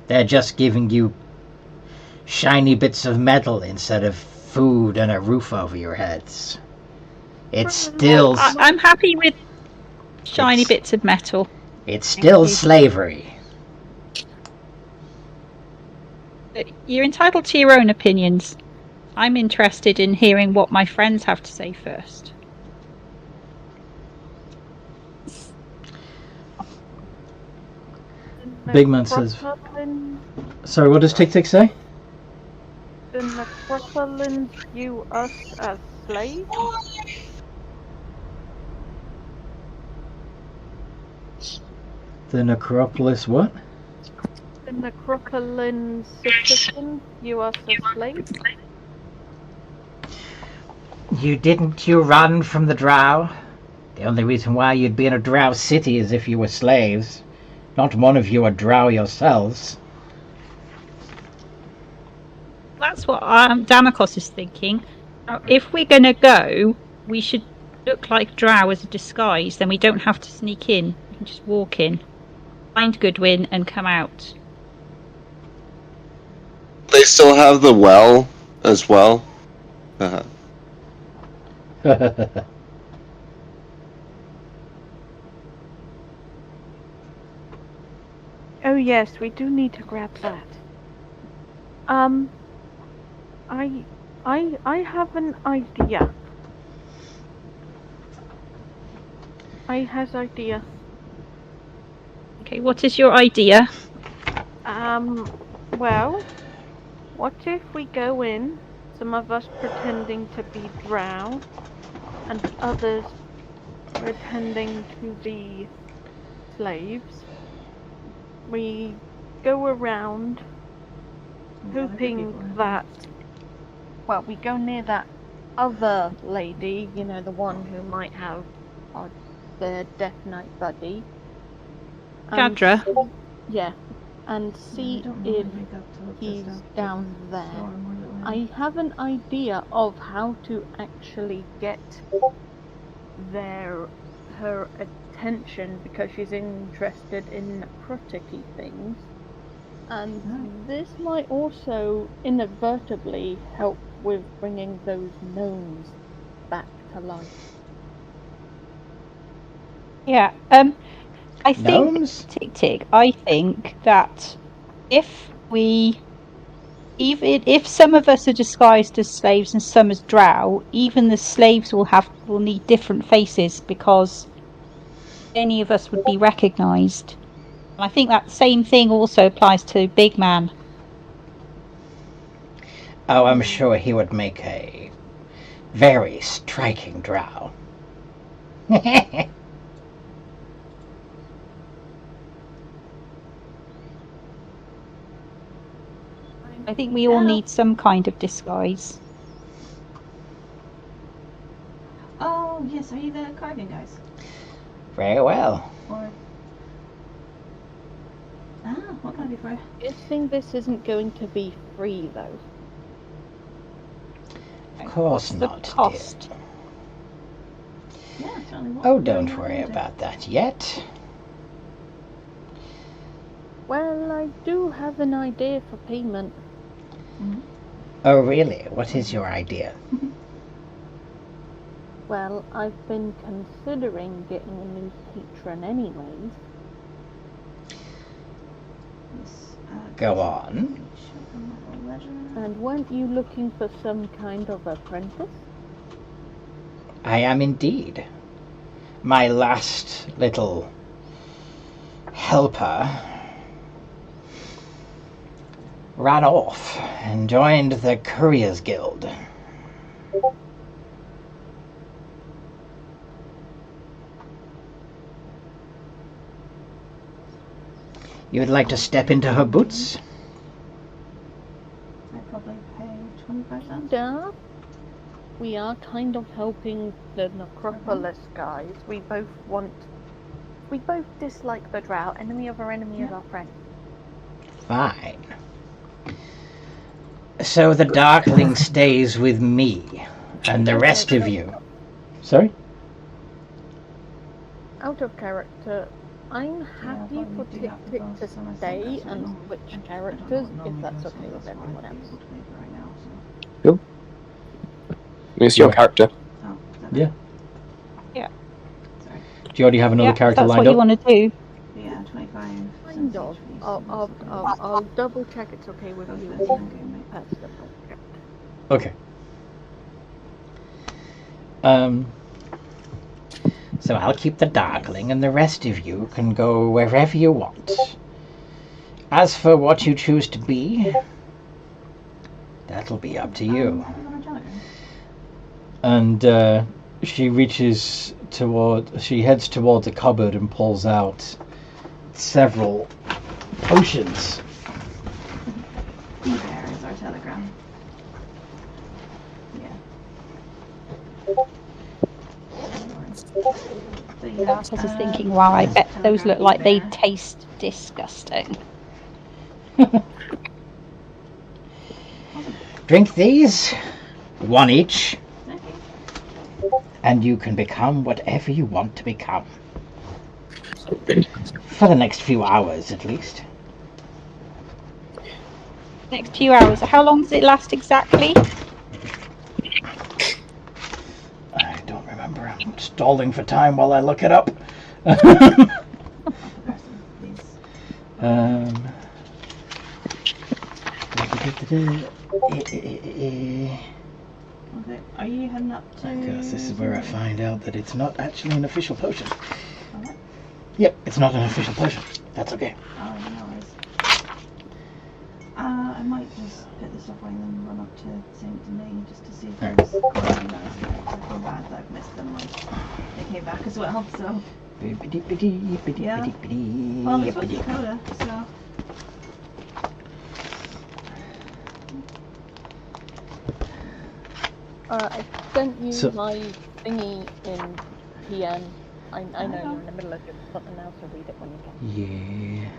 They're just giving you shiny bits of metal instead of food and a roof over your heads. It's still I'm happy with shiny It's- bits of metal. it's still slavery. But you're entitled to your own opinions. I'm interested in hearing what my friends have to say first. Big man says. Sorry, what does Tick Tick say? The necropolins view us as slaves? The necropolis what? The necropolin citizens view us as slaves? You run from the drow? The only reason why you'd be in a drow city is if you were slaves. Not one of you are drow yourselves. That's what Damocos is thinking. Now, if we're going to go, we should look like drow as a disguise, then we don't have to sneak in. We can just walk in, find Goodwin, and come out. They still have the well as well. Oh yes, we do need to grab that. I have an idea. I has idea. Okay, what is your idea? Well, what if we go in, some of us pretending to be drow, and others pretending to be slaves? We go around hoping that, well, we go near that other lady, you know, the one who might have the Death Knight buddy. Gadra? Yeah, and see if he's down there. I have an idea of how to actually get her attention because she's interested in necrotic-y things. And this might also inadvertently help with bringing those gnomes back to life. Yeah, I think, Gnomes? Tick, I think that even if some of us are disguised as slaves and some as drow, even the slaves will need different faces because any of us would be recognised. I think that same thing also applies to Big Man. Oh, I'm sure he would make a very striking drow. I think we all need some kind of disguise. Oh, yes, are you the carving guys? Very well. Or... what can I do for you? I think this isn't going to be free, though. Of course What's the not, cost? dear. Yeah, certainly. Oh, don't worry about that yet. Well, I do have an idea for payment. Oh, really? What is your idea? Well, I've been considering getting a new patron anyways. Go on. And weren't you looking for some kind of apprentice? I am indeed. My last little helper ran off and joined the Couriers Guild. You would like to step into her boots? I'd probably pay 25 cents. Duh. We are kind of helping the Necropolis guys. We both dislike the Drow. Enemy of our enemy is our friend. Fine. So the Darkling stays with me, and the rest of you. Sorry? Out of character, I'm happy Yeah, for but we do have to Tick both to summer stay sessions, so and I switch don't characters, know if that's normally okay with it's everyone five else. people to play for right now, so. It's your character. Oh, is that Yeah. right? Yeah. Sorry. Do you already have another Yeah, character that's lined what you up? want to do. Yeah, 25. Kind of. I'll double check it's okay with Both you. first and game, mate. That's the project. Okay. So I'll keep the Darkling, and the rest of you can go wherever you want. As for what you choose to be, that'll be up to you. And she heads towards a cupboard and pulls out several potions. There is our telegram. Yeah. So yeah, I was just thinking, wow, I bet those look like they taste disgusting. Drink these, one each, Okay. and you can become whatever you want to become. For the next few hours, at least. Next few hours. How long does it last exactly? I don't remember. I'm stalling for time while I look it up. Okay. Are you heading up to? Because this is where I find out that it's not actually an official potion. Alright. Yep, it's not an official potion. That's okay. Oh, no worries. I might just pick this up and then run up to St. Denis just to see if there's anything else. I feel bad that I've missed them. Like, they came back as well, so. Yeah. Well, it's with Dakota, so. I sent you So- my thingy in PM. I know you're in the middle of doing something else, so read it when you can. Yeah.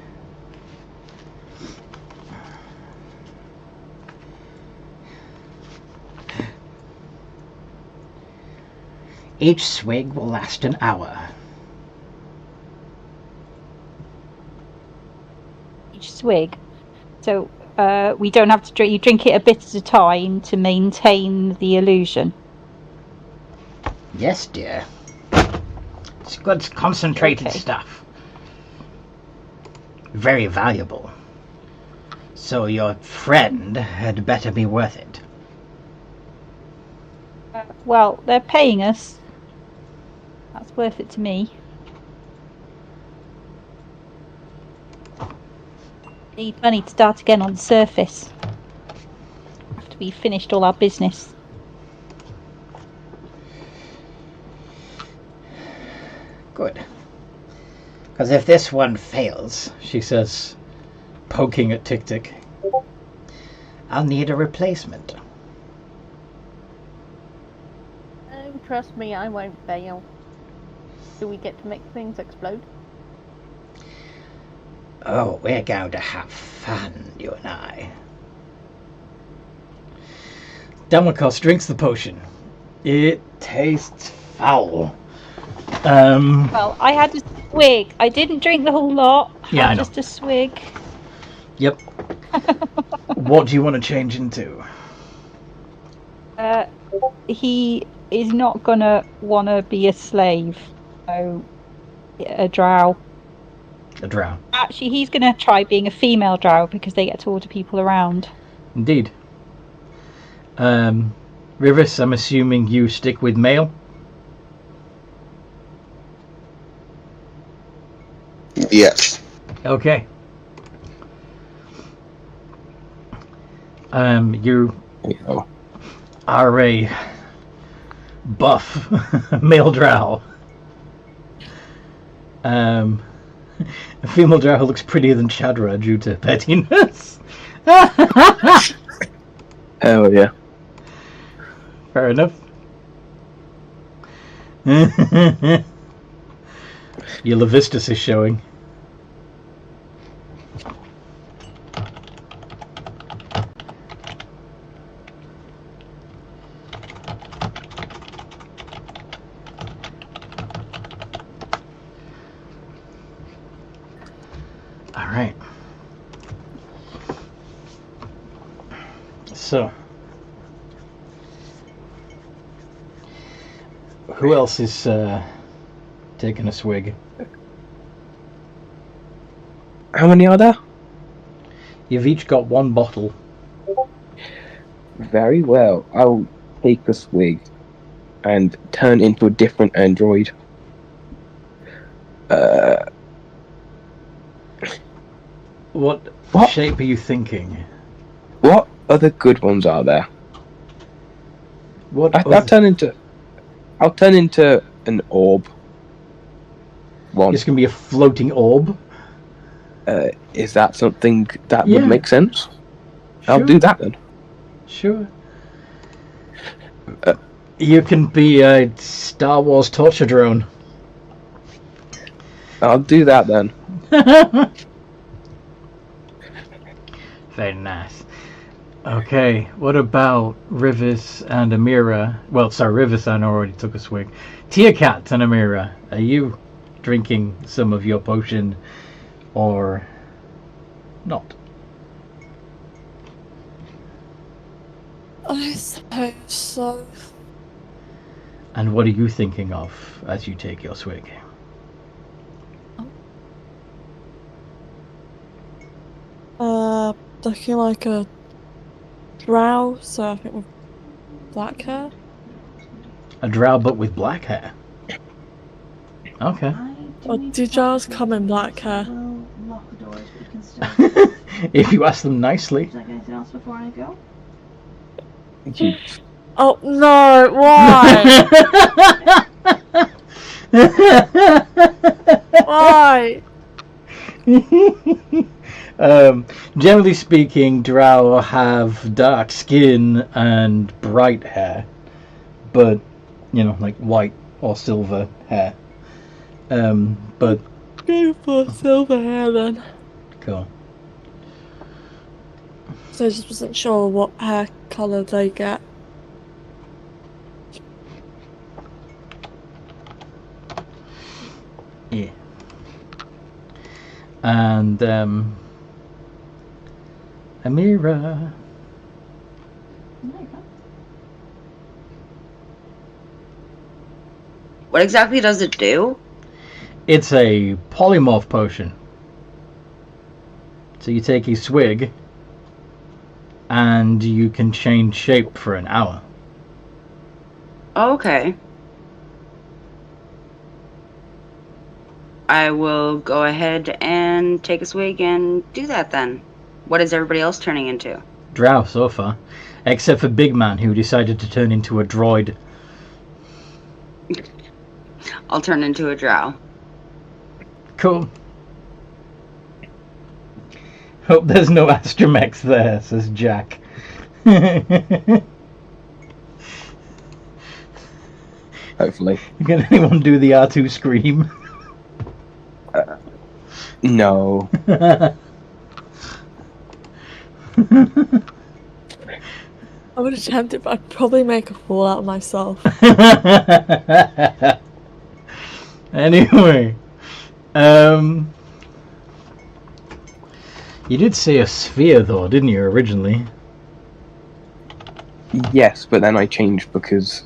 Each swig will last an hour. Each swig. So we don't have to drink. You drink it a bit at a time to maintain the illusion. Yes, dear. It's good, concentrated Okay. stuff. Very valuable. So your friend had better be worth it. Well, they're paying us. That's worth it to me. Need money to start again on the surface. After we finished all our business. Good. Because if this one fails, she says, poking at Tick Tick, I'll need a replacement. Oh, trust me, I won't fail. Do we get to make things explode? Oh, we're going to have fun, you and I. Damocos drinks the potion. It tastes foul. Well, I had a swig. I didn't drink the whole lot. Yeah, I know. Just a swig. Yep. What do you want to change into? He is not gonna wanna be a slave. So, a drow. A drow. Actually, he's gonna try being a female drow because they get to order people around. Indeed. Rivers, I'm assuming you stick with male? Yes. Okay. You are a buff male drow. A female drow who looks prettier than Chadra due to pettiness. Hell yeah. Fair enough. Your Levistus is showing. All right. So, who else is taking a swig? How many are there? You've each got one bottle. Very well. I'll take a swig and turn into a different android. What shape are you thinking? What other good ones are there? I'll turn into an orb. One. It's gonna be a floating orb. Is that something that Yeah. would make sense? Sure. I'll do that then. Sure. You can be a Star Wars torture drone. I'll do that then. Very nice. Okay, what about Rivers and Amira? Well, sorry, Rivers I already took a swig. Tia-Cat and Amira, are you drinking some of your potion or not? I suppose so. And what are you thinking of as you take your swig? Looking like a drow, so I think with black hair. A drow but with black hair. Okay. Do drows come in black hair? We'll lock the doors, but you can still. If you ask them nicely. Would you like anything else before I go? Oh no! Why? Why? Generally speaking, drow have dark skin and bright hair, but like white or silver hair. But Go for silver hair then. cool. So I just wasn't sure what hair colour they get. Yeah. And Amira. What exactly does it do? It's a polymorph potion. So you take a swig and you can change shape for an hour. Okay. I will go ahead and take a swig and do that then. What is everybody else turning into? Drow so far. Except for Big Man, who decided to turn into a droid. I'll turn into a drow. Cool. Hope there's no astromechs there, says Jack. Hopefully. Can anyone do the R2 scream? No. I would attempt it, but I'd probably make a fool out of myself. Anyway, you did say a sphere though, didn't you, originally? Yes, but then I changed because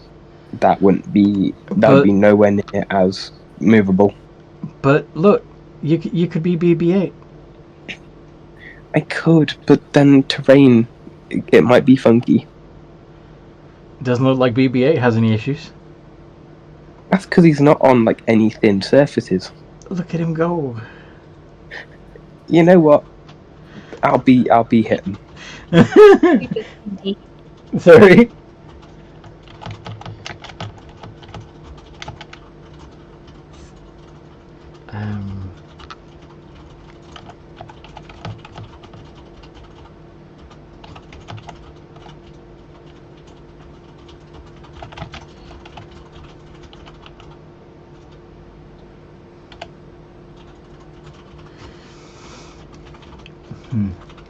that would be nowhere near as movable. But look, you could be BB-8. I could, but then terrain, it might be funky. Doesn't look like BB-8 has any issues. That's because he's not on like any thin surfaces. Look at him go. You know what? I'll be hitting. Sorry.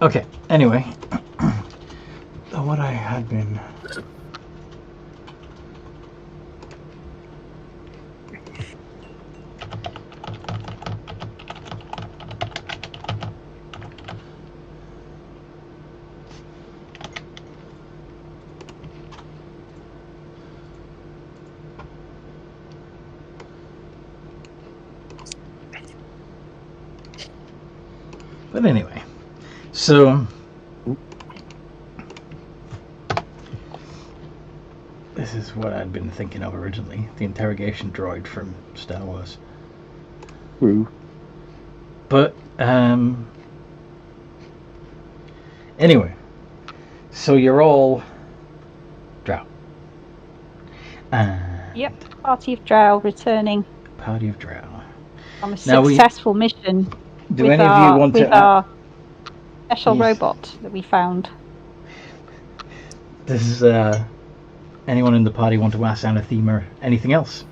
Okay, anyway. What I had been... But anyway, so this is what I'd been thinking of originally, the interrogation droid from Star Wars. True. But, anyway, so you're all drow. Yep, party of drow returning Party of drow. from a successful mission Do with any of you want to our special Yes. robot that we found. Does anyone in the party want to ask Anathema anything else?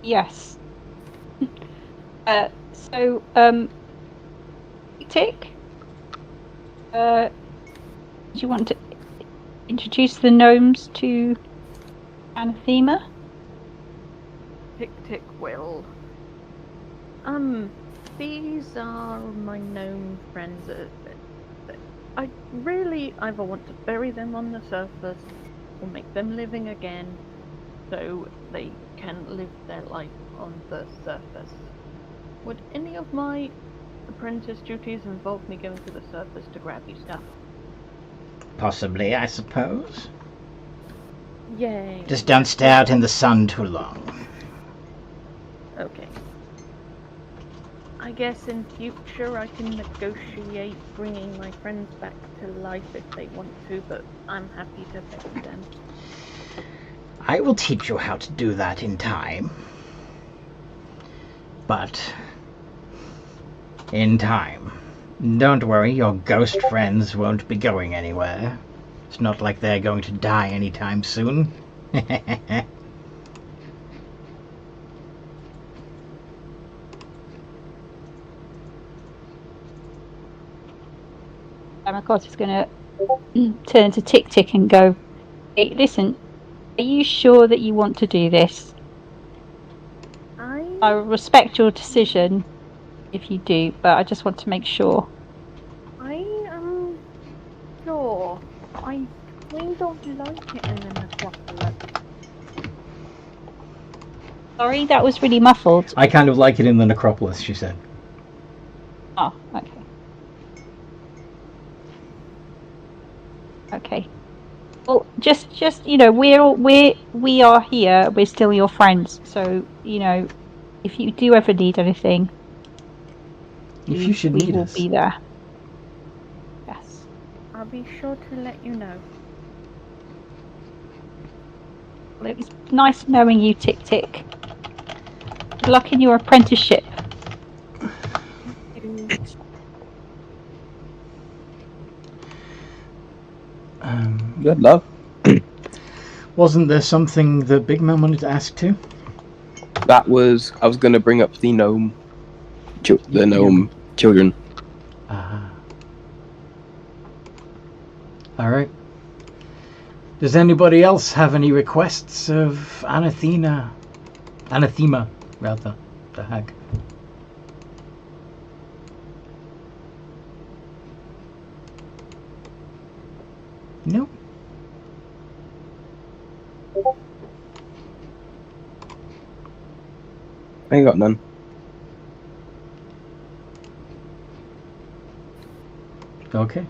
Yes. So, Tick, do you want to introduce the gnomes to Anathema? Tick will. These are my gnome friends. I really either want to bury them on the surface or make them living again so they can live their life on the surface. Would any of my apprentice duties involve me going to the surface to grab you stuff? Possibly, I suppose. Yay. Just don't stay out in the sun too long. Okay. I guess in future I can negotiate bringing my friends back to life if they want to, but I'm happy to pay them. I will teach you how to do that in time. But in time. Don't worry, your ghost friends won't be going anywhere. It's not like they're going to die anytime soon. Amakot is going to turn to Tick Tick and go, "Hey, listen, are you sure that you want to do this? I respect your decision if you do, but I just want to make sure." I am sure. I kind of like it in the necropolis. Sorry, that was really muffled. I kind of like it in the necropolis, she said. Oh, okay. Okay. Well, just we are here. We're still your friends. So if you do ever need anything, If you should we need will us. be there. Yes. I'll be sure to let you know. Well, it was nice knowing you, Tick Tick. Good luck in your apprenticeship. Good luck. Wasn't there something that Big Man wanted to ask too? I was going to bring up the gnome children. Alright. Does anybody else have any requests of Anathema, rather, the hag? No. I ain't got none. Okay.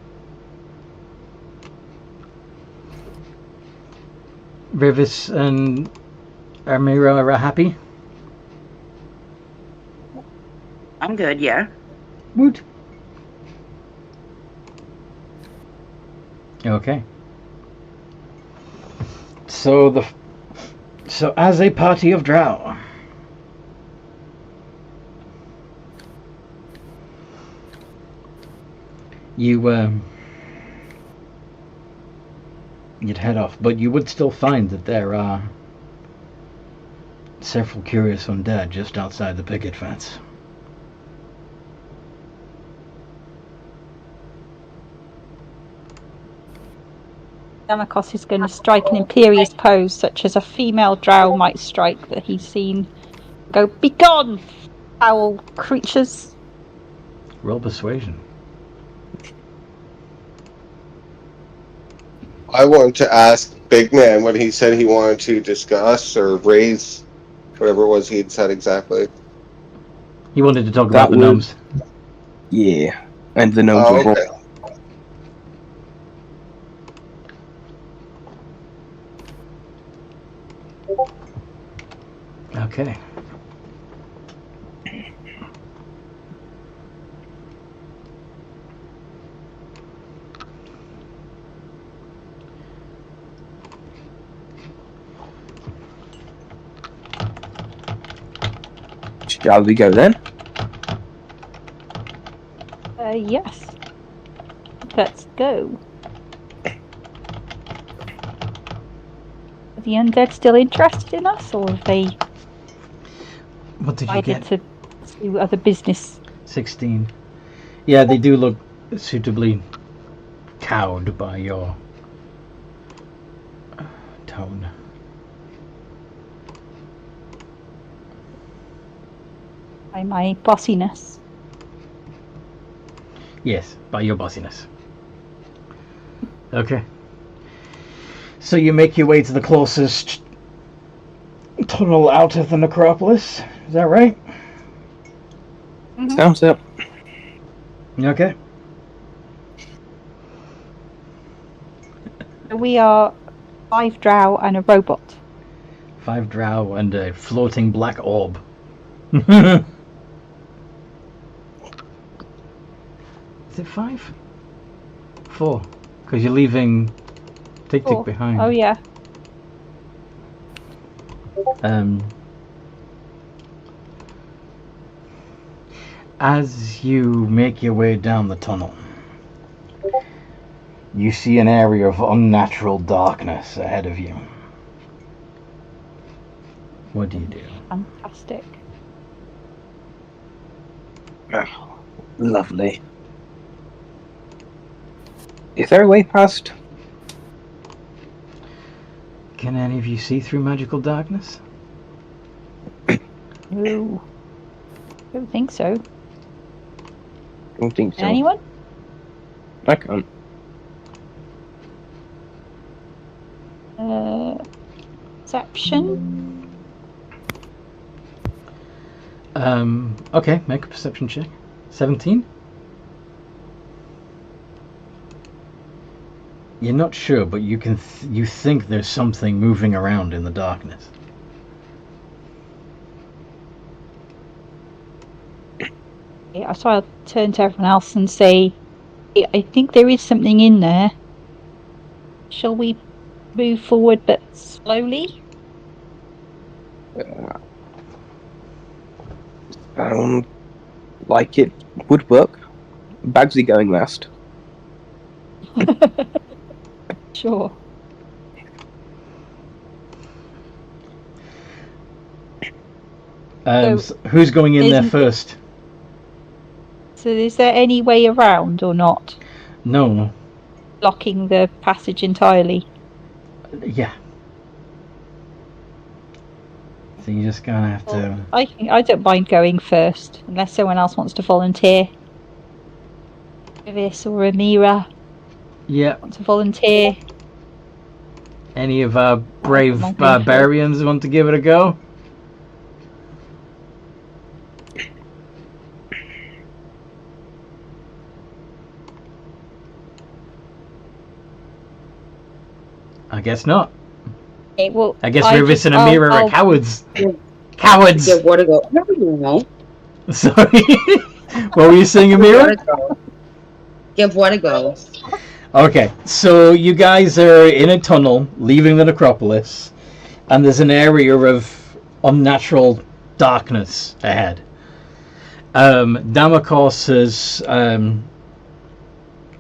Rivis and Amira are happy? I'm good, yeah. Woot. Okay. So as a party of drow, you'd head off, but you would still find that there are several curious undead just outside the picket fence. Damakos is going to strike an imperious pose, such as a female drow might strike that he's seen. Go, begone, foul creatures! Roll persuasion. I wanted to ask Big Man what he said he wanted to discuss or raise Whatever it was he had said exactly. He wanted to talk about the gnomes. Yeah, and the gnomes Oh, were okay. Okay. Shall we go then? Yes. Let's go. Are the undead still interested in us, or have they What did you decided get? to do other business? 16. Yeah, they do look suitably cowed by your tone. By my bossiness. Yes, by your bossiness. Okay. So you make your way to the closest tunnel out of the necropolis. Is that right? Mm-hmm. Sounds up. Okay. We are 5 drow and a robot. 5 drow and a floating black orb. Is it 5? 4. Because you're leaving Tick Tick 4. behind. Oh yeah. As you make your way down the tunnel, you see an area of unnatural darkness ahead of you. What do you do? Fantastic. Oh, lovely. Is there a way past? Can any of you see through magical darkness? No. Don't think so. Don't think so. Anyone? I can't. Perception? Okay, make a perception check. 17? You're not sure, but you can you think there's something moving around in the darkness. Yeah, so I'll turn to everyone else and say, I think there is something in there. Shall we move forward but slowly? Like it would work. Bagsy going last. Sure. Who's going in there first? So is there any way around or not? No. Blocking the passage entirely? Yeah. So you're just gonna have to... I don't mind going first, unless someone else wants to volunteer. Vivis or Amira Yeah. want to volunteer. Any of our brave barbarians want to give it a go? I guess not. Okay, well, I guess Vivis and Amira are cowards. Cowards! Give what a go. No. Sorry. What were you saying, Amira? Give what a go. Okay, so you guys are in a tunnel leaving the necropolis, and there's an area of unnatural darkness ahead. Damakos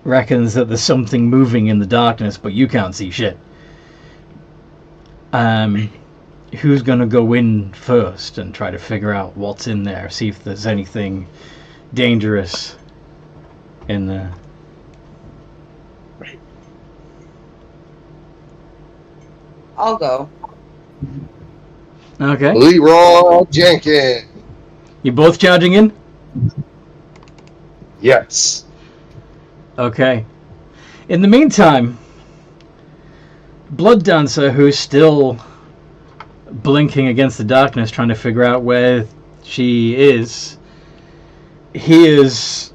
reckons that there's something moving in the darkness, but you can't see shit. Who's going to go in first and try to figure out what's in there, see if there's anything dangerous in there? I'll go. Okay. Leroy Jenkins. You both charging in? Yes. Okay. In the meantime, Blood Dancer, who's still blinking against the darkness, trying to figure out where she is, hears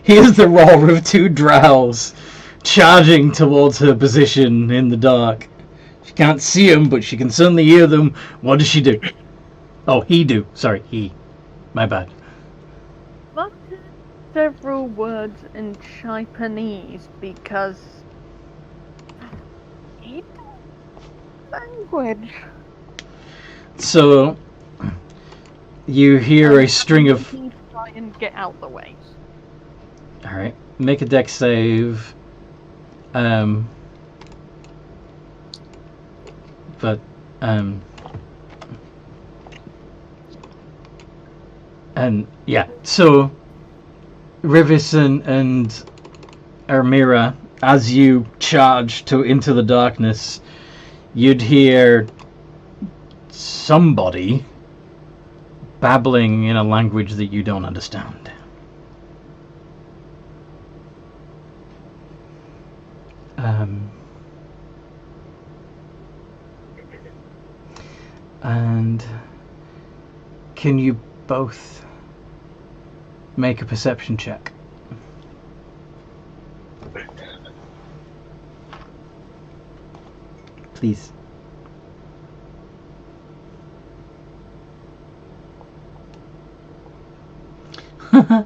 here's the roar of two drows charging towards her position in the dark. She can't see them, but she can certainly hear them. What does she do? Oh, he do. Sorry, he. My bad. But several words in Japanese because it's language. So you hear a string of. Try and get out the way. All right, make a dex save. And yeah, so Rivis and Ermira, as you charge into the darkness, you'd hear somebody babbling in a language that you don't understand. And can you both make a perception check? Please. And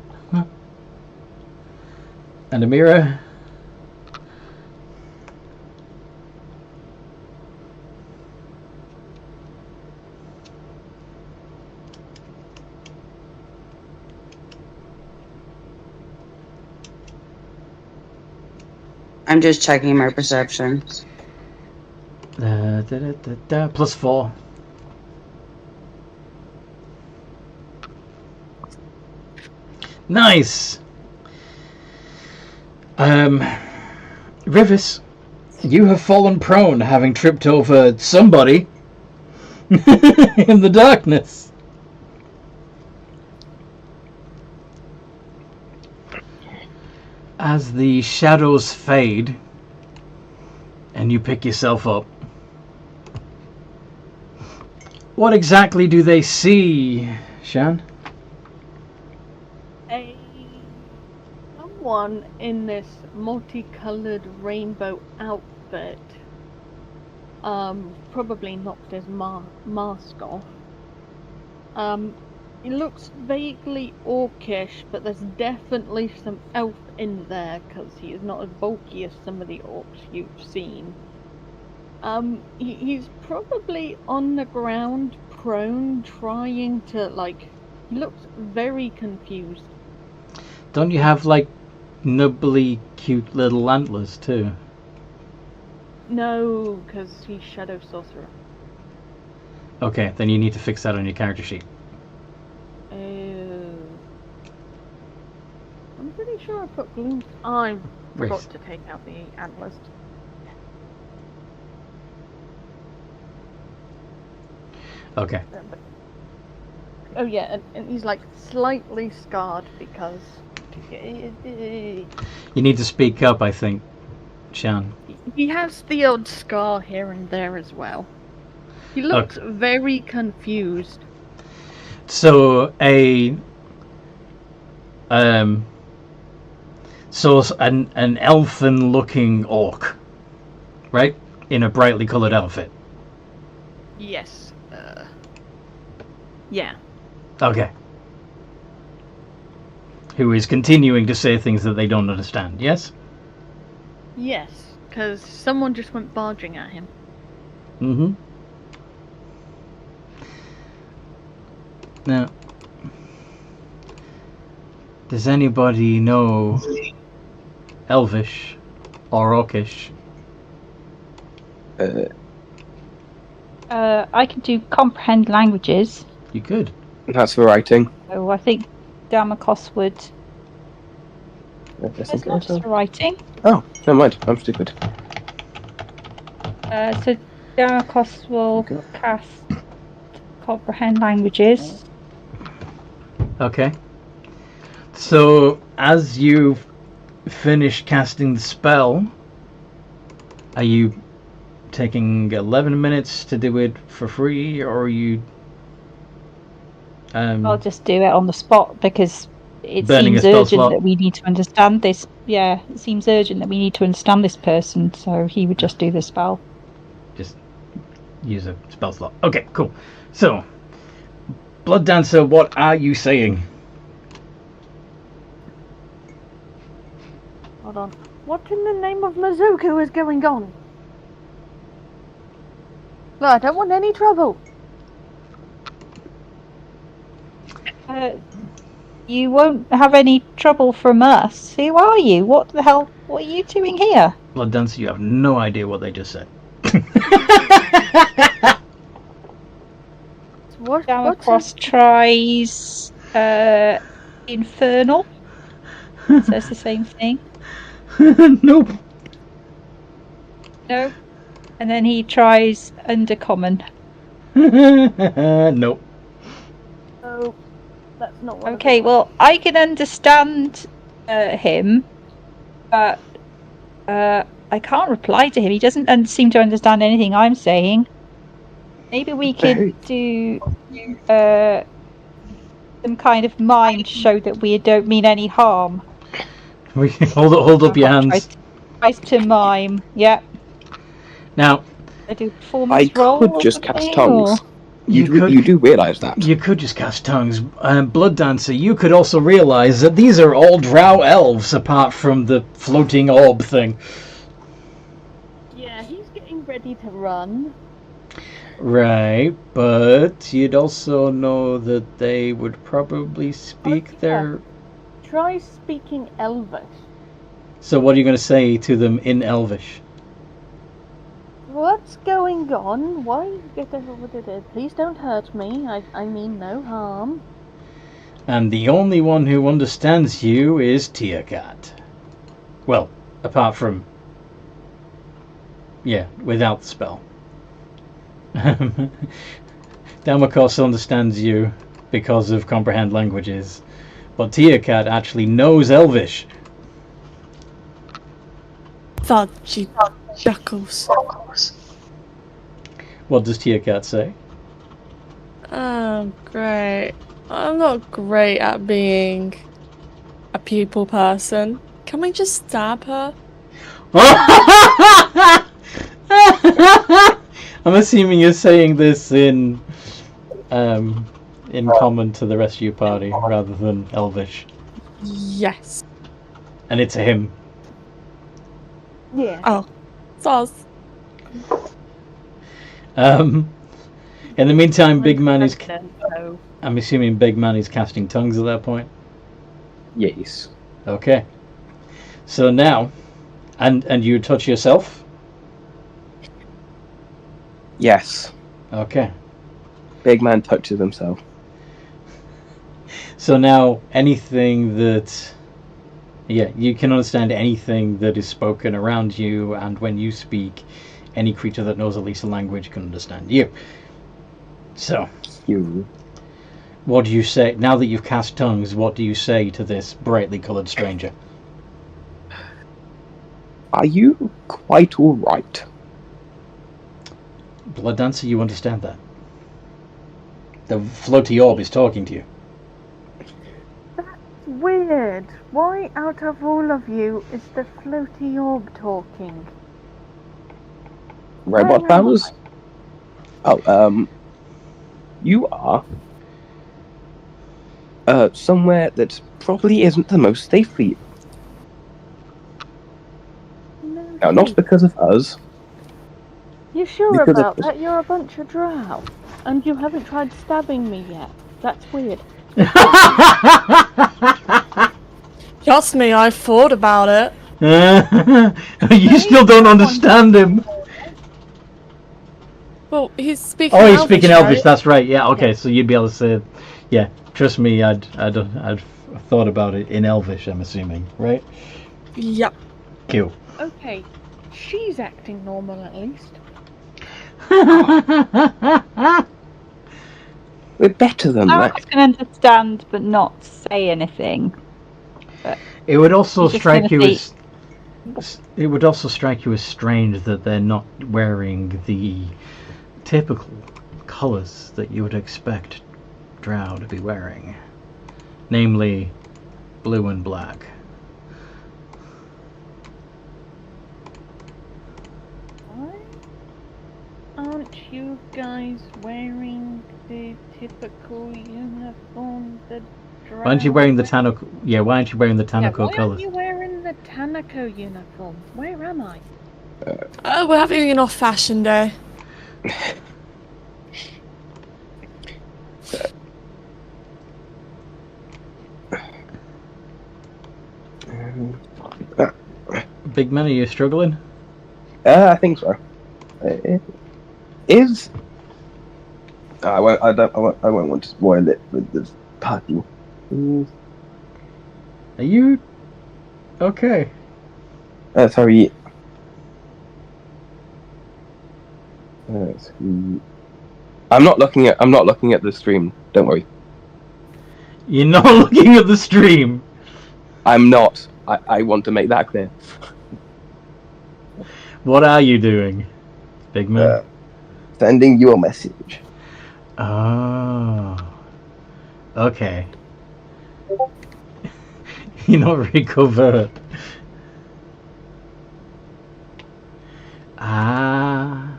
Amira? I'm just checking my perception. +4. Nice. Rivis, you have fallen prone, having tripped over somebody in the darkness. As the shadows fade and you pick yourself up, what exactly do they see, Shan? Someone in this multicolored rainbow outfit probably knocked his mask off. He looks vaguely orcish, but there's definitely some elf in there because he is not as bulky as some of the orcs you've seen. He's probably on the ground, prone, trying to, he looks very confused. Don't you have, nubbly cute little antlers, too? No, because he's Shadow Sorcerer. Okay, then you need to fix that on your character sheet. I'm pretty sure I put gloom. I forgot Race. to take out the antlers. Okay. Oh yeah, and he's slightly scarred because You need to speak up, I think, Shan. he has the odd scar here and there as well. He looks very confused. So an elfin-looking orc, right? In a brightly coloured outfit. Yes. Yeah. Okay. Who is continuing to say things that they don't understand, yes? Yes, because someone just went barging at him. Mm-hmm. Now, does anybody know Elvish or Orcish? I can do comprehend languages. You could. That's for writing. So I think Damakos would. It's not just for writing. Oh, never mind. I'm stupid. So Damakos will cast comprehend languages. Okay. So, as you finish casting the spell, Are you taking 11 minutes to do it for free, or are you... I'll just do it on the spot because it Burning a seems spell urgent slot. that we need to understand this. Yeah, it seems urgent that we need to understand this person, so he would just do the spell. Just use a spell slot. Okay, cool. So, Blood Dancer, what are you saying? Hold on. What in the name of Mizuku is going on? Look, I don't want any trouble. You won't have any trouble from us. Who are you? What the hell? What are you doing here? Blood Dancer, you have no idea what they just said. Damocross tries Infernal. Says the same thing. Nope. No. And then he tries Undercommon. Nope. Oh, that's not what. Okay, well, I can understand him, but I can't reply to him. He doesn't seem to understand anything I'm saying. Maybe we could do some kind of mime to show that we don't mean any harm. We hold up your hands. Tries to mime. Yep. Now, I do performance I roll. could just cast tongues. Or... You do realise that? You could just cast tongues. Blood Dancer, you could also realise that these are all drow elves apart from the floating orb thing. Yeah, he's getting ready to run. Right, but you'd also know that they would probably speak their... Try speaking Elvish. So what are you going to say to them in Elvish? What's going on? Why? Please don't hurt me. I mean no harm. And the only one who understands you is Tearcat. Well, apart from... Yeah, without the spell. Damocross understands you because of comprehend languages, but Tearcat actually knows Elvish. Fudgy chuckles. What does Tearcat say? Oh, great. I'm not great at being a people person. Can we just stab her? I'm assuming you're saying this in common to the rest of your party rather than Elvish. Yes. And it's a him. Yeah. Oh, Soz. In the meantime, Big Man is... So. I'm assuming Big Man is casting tongues at that point. Yes. Okay. So now, and you touch yourself? Yes. Okay. Big man touches himself. So now, anything that... Yeah, you can understand anything that is spoken around you, and when you speak, any creature that knows at least a language can understand you. So, You. what do you say, now that you've cast tongues, what do you say to this brightly coloured stranger? Are you quite alright? Blood Dancer, you understand that? The floaty orb is talking to you. Weird. Why out of all of you is the floaty orb talking? Robot powers? Oh, you are somewhere that probably isn't the most safe for you. Now, not because of us. You sure because about of- that? You're a bunch of drow. And you haven't tried stabbing me yet. That's weird. Trust me, I thought about it. You still don't understand him. Well, he's speaking Oh, he's Elvish, speaking Elvish, right? that's right. Yeah, okay, so you'd be able to say, yeah, trust me, I'd thought about it in Elvish, I'm assuming, right? Yep. Cool. Okay, she's acting normal at least. We're better than I that. can understand, but not say anything. It would also Just strike gonna you say- as it would also strike you as strange that they're not wearing the typical colours that you would expect drow to be wearing, namely blue and black. Why aren't you guys wearing the typical uniform that drow Why aren't you wearing the wear? Tanako? Yeah, why aren't you wearing the Tanako Why aren't colours? you wearing the Tanako uniform? Where am I? We're having an off-fashion day. Big man, are you struggling? I think so. Is I won't want to spoil it with this party. Are you okay? Sorry. I'm not looking at the stream. Don't worry. You're not looking at the stream. I'm not. I want to make that clear. What are you doing, big man? Sending you a message. Oh. Okay. You're not very covert. Ah.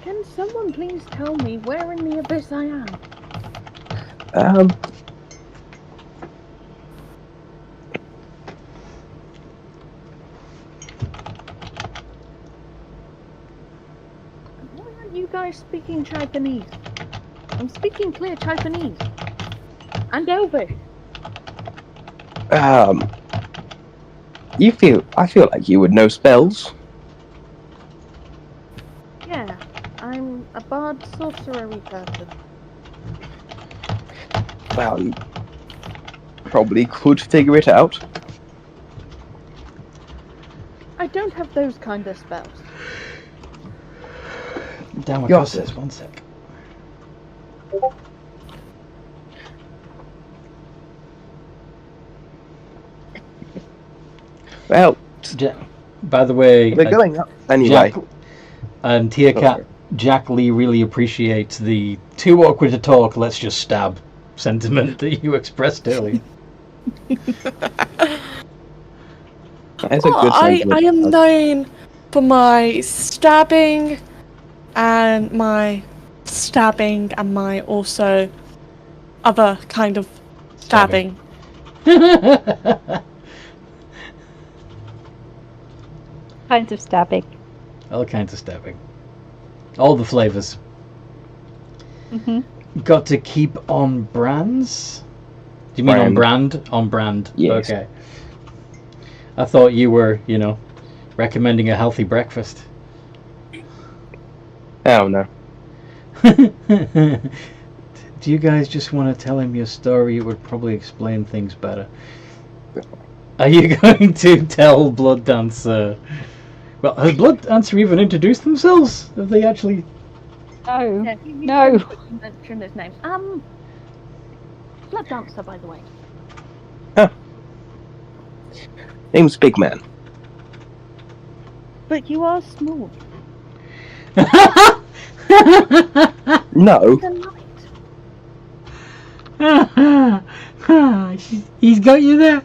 Can someone please tell me where in the abyss I am? Why aren't you guys speaking Japanese? I'm speaking clear Japanese. And Elvish. I feel like you would know spells. Yeah, I'm a bard sorcery person. Well, you probably could figure it out. I don't have those kind of spells. Down with Got process, it. 1 sec. Well, By the way, we're going up anyway. Jack and Tia Cat, Jack Lee really appreciates the too awkward to talk, let's just stab sentiment that you expressed earlier. That's a good I sentiment. am known for my stabbing and my also other kind of stabbing. Kinds of stabbing. All kinds of stabbing. All the flavours. Mhm. Got to keep on brands? Do you mean on brand? On brand. Yes. Okay. I thought you were, recommending a healthy breakfast. Oh no. Do you guys just want to tell him your story? It would probably explain things better. Are you going to tell Blood Dancer? Well, has Blood Dancer even introduced themselves? Have they actually? No. Yeah, No. Mention his name. Blood Dancer, by the way. Name's Big Man. But you are small. No. He's got you there.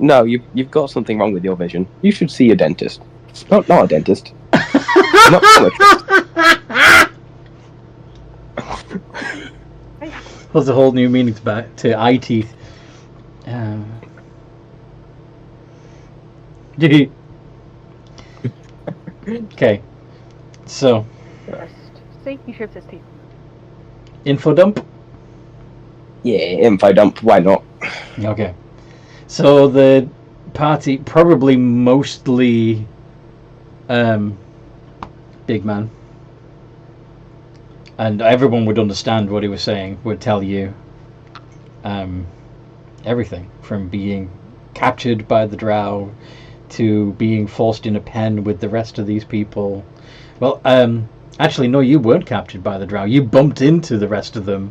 No, you've got something wrong with your vision. You should see a dentist. Not a dentist. Not a There's a whole new meaning to eye teeth. Okay, so See, he shows his teeth. info dump. Yeah, info dump. Why not? Okay, so the party probably mostly Big Man, and everyone would understand what he was saying. Would tell you everything from being captured by the drow to being forced in a pen with the rest of these people. Well, actually, no, you weren't captured by the drow. You bumped into the rest of them,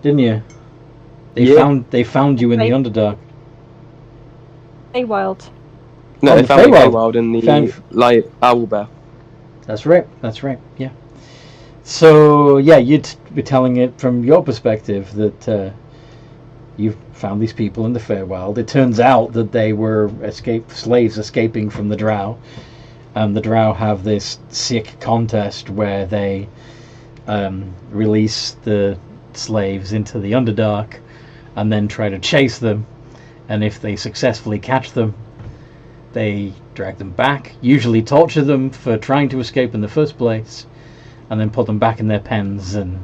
didn't you? They found you in the Underdark. Feywild. No, Oh, they the found the Feywild. Feywild in the Found- Owl Bear. That's right. Yeah. So yeah, you'd be telling it from your perspective that you've found these people in the Feywild. It turns out that they were slaves escaping from the Drow, and the Drow have this sick contest where they release the slaves into the Underdark, and then try to chase them. And if they successfully catch them, they drag them back, usually torture them for trying to escape in the first place, and then put them back in their pens and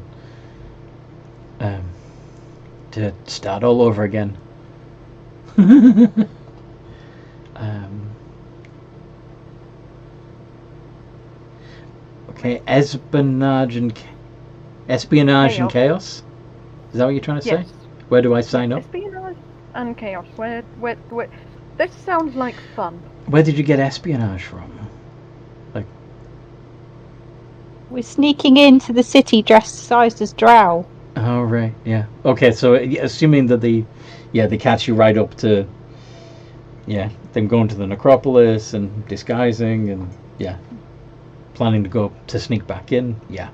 to start all over again. Okay, espionage and chaos. Is that what you're trying to say? Yes. Where do I sign up? Espionage and chaos. Where? This sounds like fun. Where did you get espionage from? We're sneaking into the city disguised as Drow. Oh, right, yeah. Okay, so assuming that they catch you right up to, them going to the necropolis and disguising and, planning to go to sneak back in, yeah.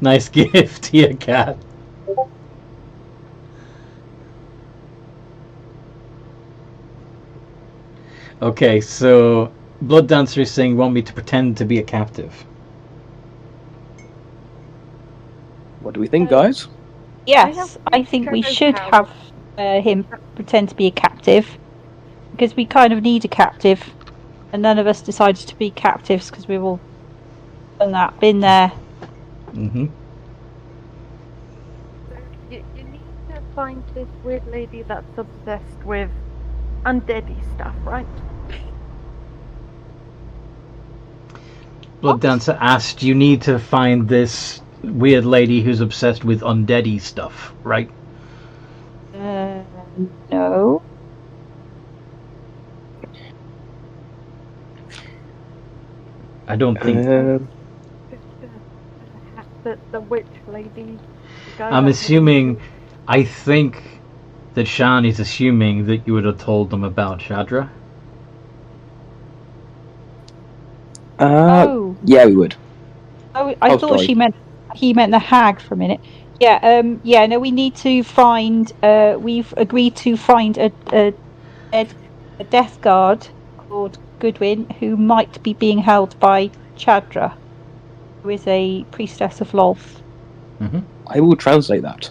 Nice gift to your cat. Okay, so Blood Dancer is saying, want me to pretend to be a captive? What do we think, guys? Yes, I think we should have him pretend to be a captive, because we kind of need a captive, and none of us decided to be captives because we've all done that, been there. Mm-hmm. You need to find this weird lady that's obsessed with undeady stuff, right? Blood Dancer asked, you need to find this weird lady who's obsessed with undeady stuff, right? No. I don't think... The witch lady. I'm assuming... I think that Shan is assuming that you would have told them about Shadra. Yeah, we would. Oh, I thought sorry. he meant the hag for a minute. Yeah, no, we need to find, we've agreed to find a death guard called Goodwin who might be being held by Chadra, who is a priestess of Lolth. Mm-hmm. I will translate that.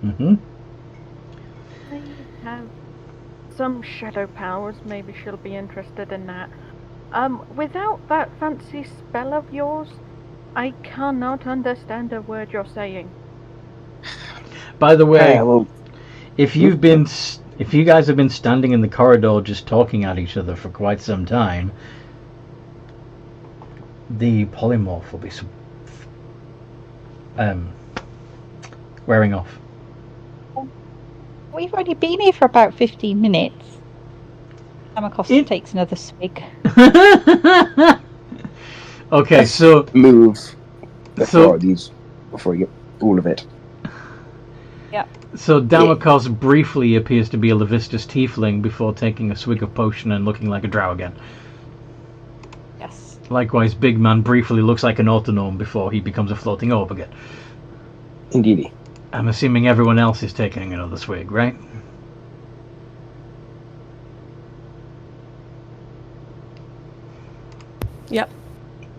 Mm-hmm. I have some shadow powers, maybe she'll be interested in that. Without that fancy spell of yours, I cannot understand a word you're saying. By the way, well, if you guys have been standing in the corridor just talking at each other for quite some time, the polymorph will be wearing off. We've only been here for about 15 minutes. Amakosta takes another swig. Okay, so move before you get all of it. Yeah. So Damakos briefly appears to be a Levistus tiefling before taking a swig of potion and looking like a drow again. Yes. Likewise, Big Man briefly looks like an autognome before he becomes a floating orb again. Indeedy. I'm assuming everyone else is taking another swig, right? Yep.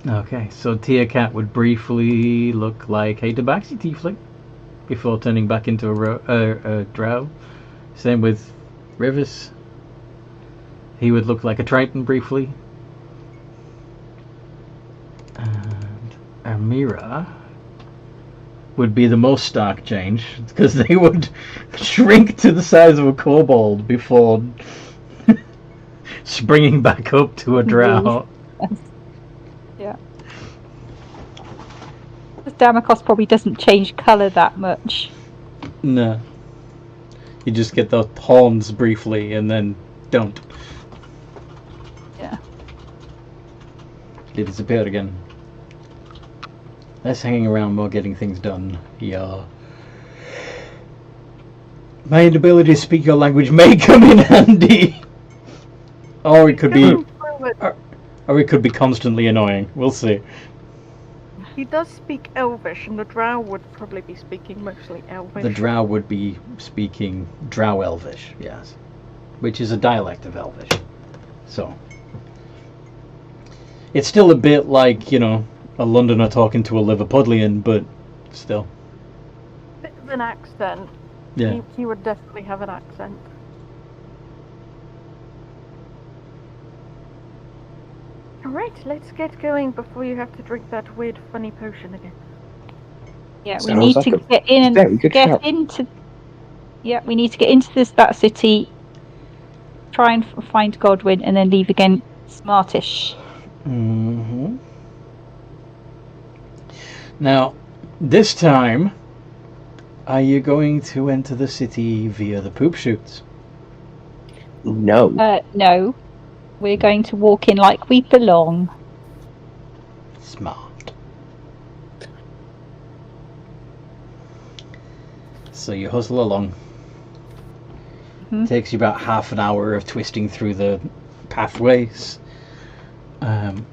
Okay, so Tia Cat would briefly look like a Tabaxi tiefling before turning back into a drow. Same with Rivers. He would look like a Triton briefly. And Amira would be the most stark change, because they would shrink to the size of a kobold before springing back up to a drow. Yeah. Damakos probably doesn't change colour that much. No. You just get the horns briefly and then don't. Yeah. They disappear again. Less hanging around, more getting things done. Yeah. My inability to speak your language may come in handy. Or it could be, or it could be constantly annoying. We'll see. He does speak Elvish, and the Drow would probably be speaking mostly Elvish. The Drow would be speaking Drow Elvish, yes, which is a dialect of Elvish. So it's still a bit like, you know, a Londoner talking to a Liverpudlian, but still. Bit of an accent. Yeah. He would definitely have an accent. Alright, let's get going before you have to drink that weird funny potion again. Yeah, we Sounds need like to a get in very and good get shout. into. Yeah, we need to get into that city. Try and find Godwin, and then leave again smartish. Mm-hmm. Now, this time, are you going to enter the city via the poop chutes? No. No, we're going to walk in like we belong. Smart. So you hustle along. Mhm. Takes you about half an hour of twisting through the pathways.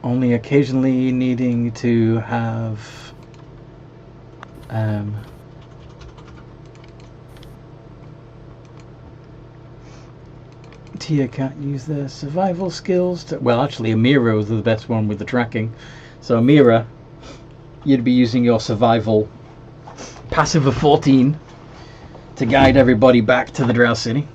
Only occasionally needing to have Tia can't use their survival skills to... Well, actually, Amira's the best one with the tracking. So, Amira, you'd be using your survival passive of 14 to guide everybody back to the Drow City.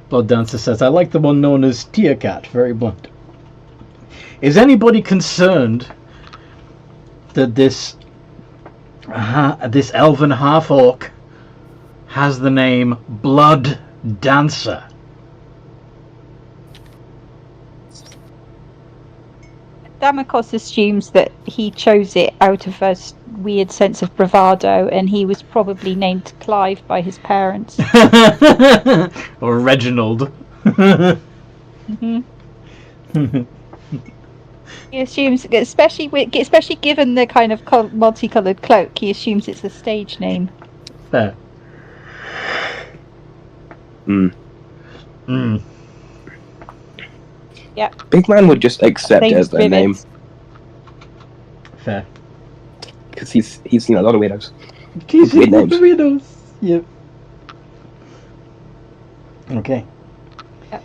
Blood Dancer says, I like the one known as Tia Cat, very blunt. Is anybody concerned that this elven half-orc has the name Blood Dancer? Damokos assumes that he chose it out of a weird sense of bravado, and he was probably named Clive by his parents. Or Reginald. hmm He assumes, especially given the kind of multicolored cloak, he assumes it's a stage name. Fair. Yeah. Big Man would just accept it as their name. Fair. Because he's seen a lot of weirdos. He's Weird names. Weirdos. Yep. Okay.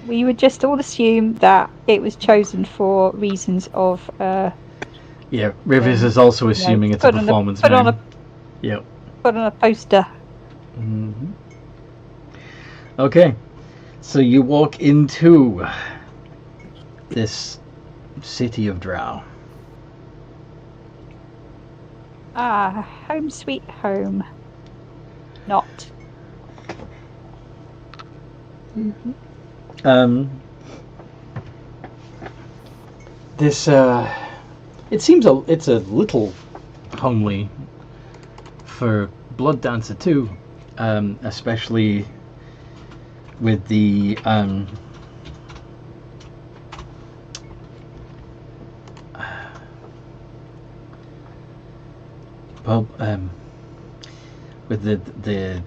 We would just all assume that it was chosen for reasons of. Yeah, Rivers is also assuming it's a performance name. Yep. Put on a poster. Mm-hmm. Okay, so you walk into this city of Drow. Ah, home sweet home. Not. Mm-hmm. It's a little homely for Blood Dancer too, especially with the with the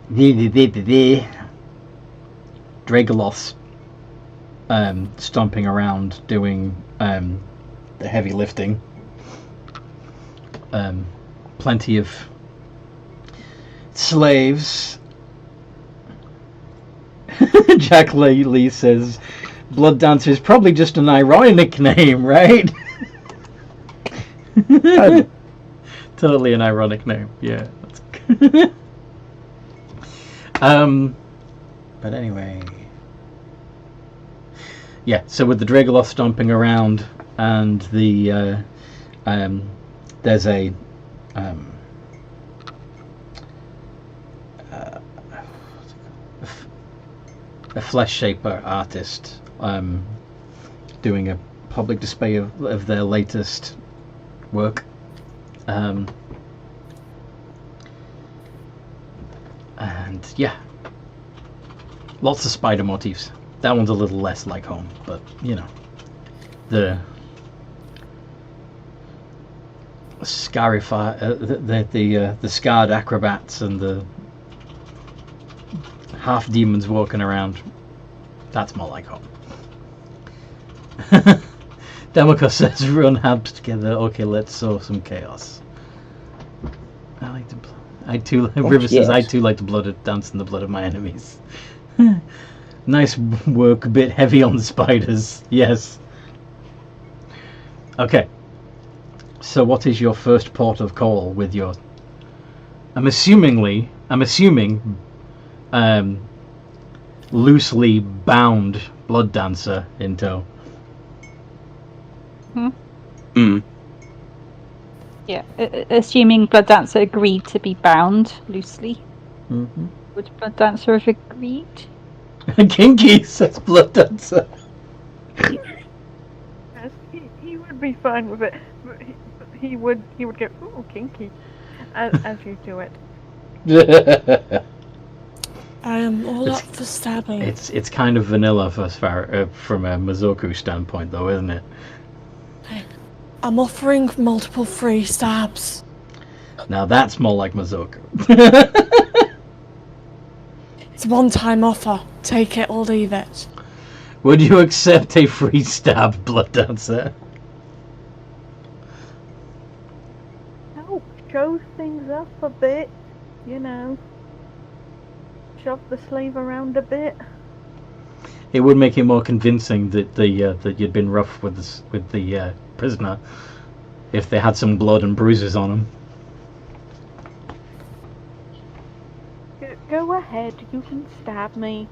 Dragoloths stomping around doing the heavy lifting. Plenty of slaves. Jack Lee says, Blood Dancer is probably just an ironic name, right? Totally an ironic name, yeah. But anyway... Yeah, so with the Dragoloth stomping around and the there's a flesh shaper artist doing a public display of their latest work. And yeah, lots of spider motifs. That one's a little less like home, but you know, the the scarred acrobats and the half demons walking around. That's more like home. Democus says, "Run habs together." Okay, let's sow some chaos. River says, "I too like to dance in the blood of my enemies." Nice work, a bit heavy on the spiders. Yes. Okay. So, what is your first port of call with your? I'm assuming, loosely bound blood dancer in tow. Yeah, assuming Blood Dancer agreed to be bound loosely. Mm-hmm. Would Blood Dancer have agreed? Kinky says Blood Dancer. Yes, he would be fine with it. But he would go, ooh, kinky, as you do it. I am all up for stabbing. It's kind of vanilla from a Mizoku standpoint, though, isn't it? I'm offering multiple free stabs. Now that's more like Mizoku. It's a one-time offer. Take it or leave it. Would you accept a free stab, Blood Dancer? Help show things up a bit, you know. Shove the slave around a bit. It would make it more convincing that that you'd been rough with the prisoner if they had some blood and bruises on them. Go ahead, you can stab me.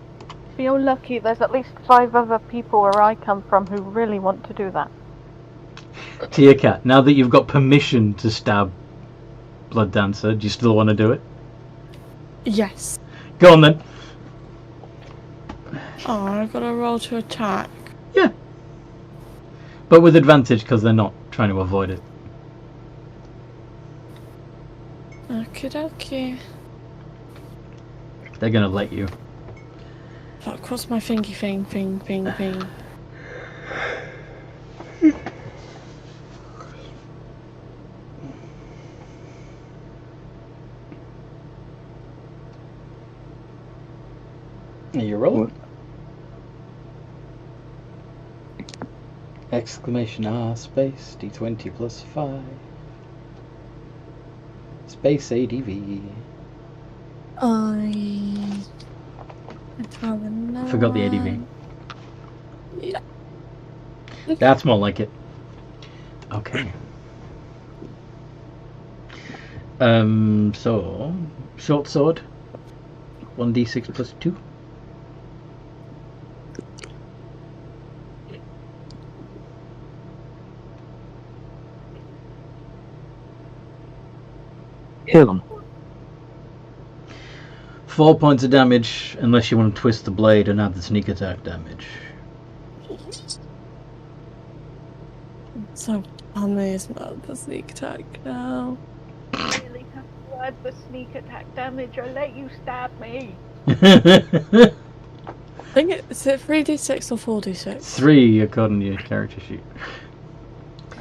Feel lucky there's at least 5 other people where I come from who really want to do that. Tia Cat, now that you've got permission to stab Blood Dancer, do you still want to do it? Yes. Go on then. Oh, I've got to roll to attack. Yeah. But with advantage because they're not trying to avoid it. Okie dokie. They're going to let you. I'll cross my fingy thing. Are you rolling? Exclamation R space D20 plus 5 space ADV. Forgot the ADV. Yeah. That's more like it. Okay. So short sword 1d6 plus 2. Kill him. 4 points of damage, unless you want to twist the blade and add the sneak attack damage. So funny is not the sneak attack now. I really have to add the sneak attack damage or let you stab me. I think is it 3d6 or 4d6? 3 according to your character sheet.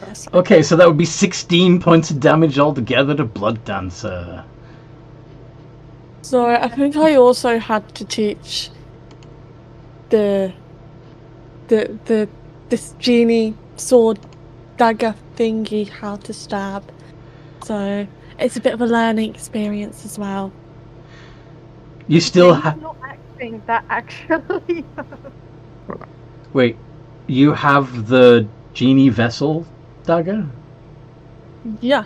Yes. Okay, so that would be 16 points of damage altogether to Blood Dancer. So I think I also had to teach this genie sword dagger thingy how to stab. So it's a bit of a learning experience as well. You still have... not acting that actually. Wait, you have the genie vessel dagger? Yeah.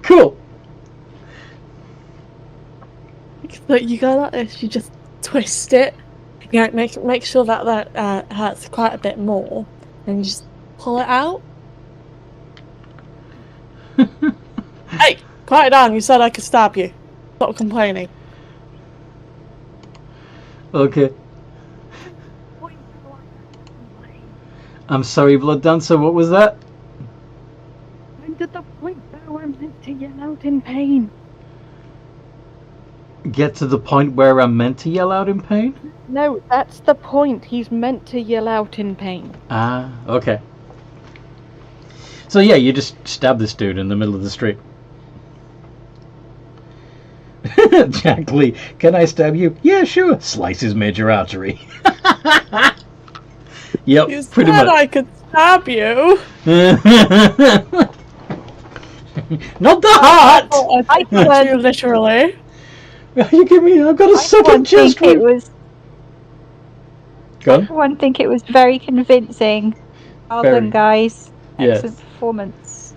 Cool. But you go like this, you just twist it. You know, make sure that hurts quite a bit more, and you just pull it out. Hey, quiet down! You said I could stab you. Stop complaining. Okay. I'm sorry, Blood Dancer, what was that? I'm to the point where I'm meant to yell out in pain. Get to the point where I'm meant to yell out in pain? No, that's the point. He's meant to yell out in pain. Ah, okay. So yeah, you just stab this dude in the middle of the street. Jack Lee, can I stab you? Yeah, sure. Slice his major artery. Yep, You pretty said much. I could stab you. Not the heart. I thought you literally. You give me. I've got a second chest think it wound. was. Go I on. for one think it was very convincing. Well Very. done, guys. Yes. Excellent performance.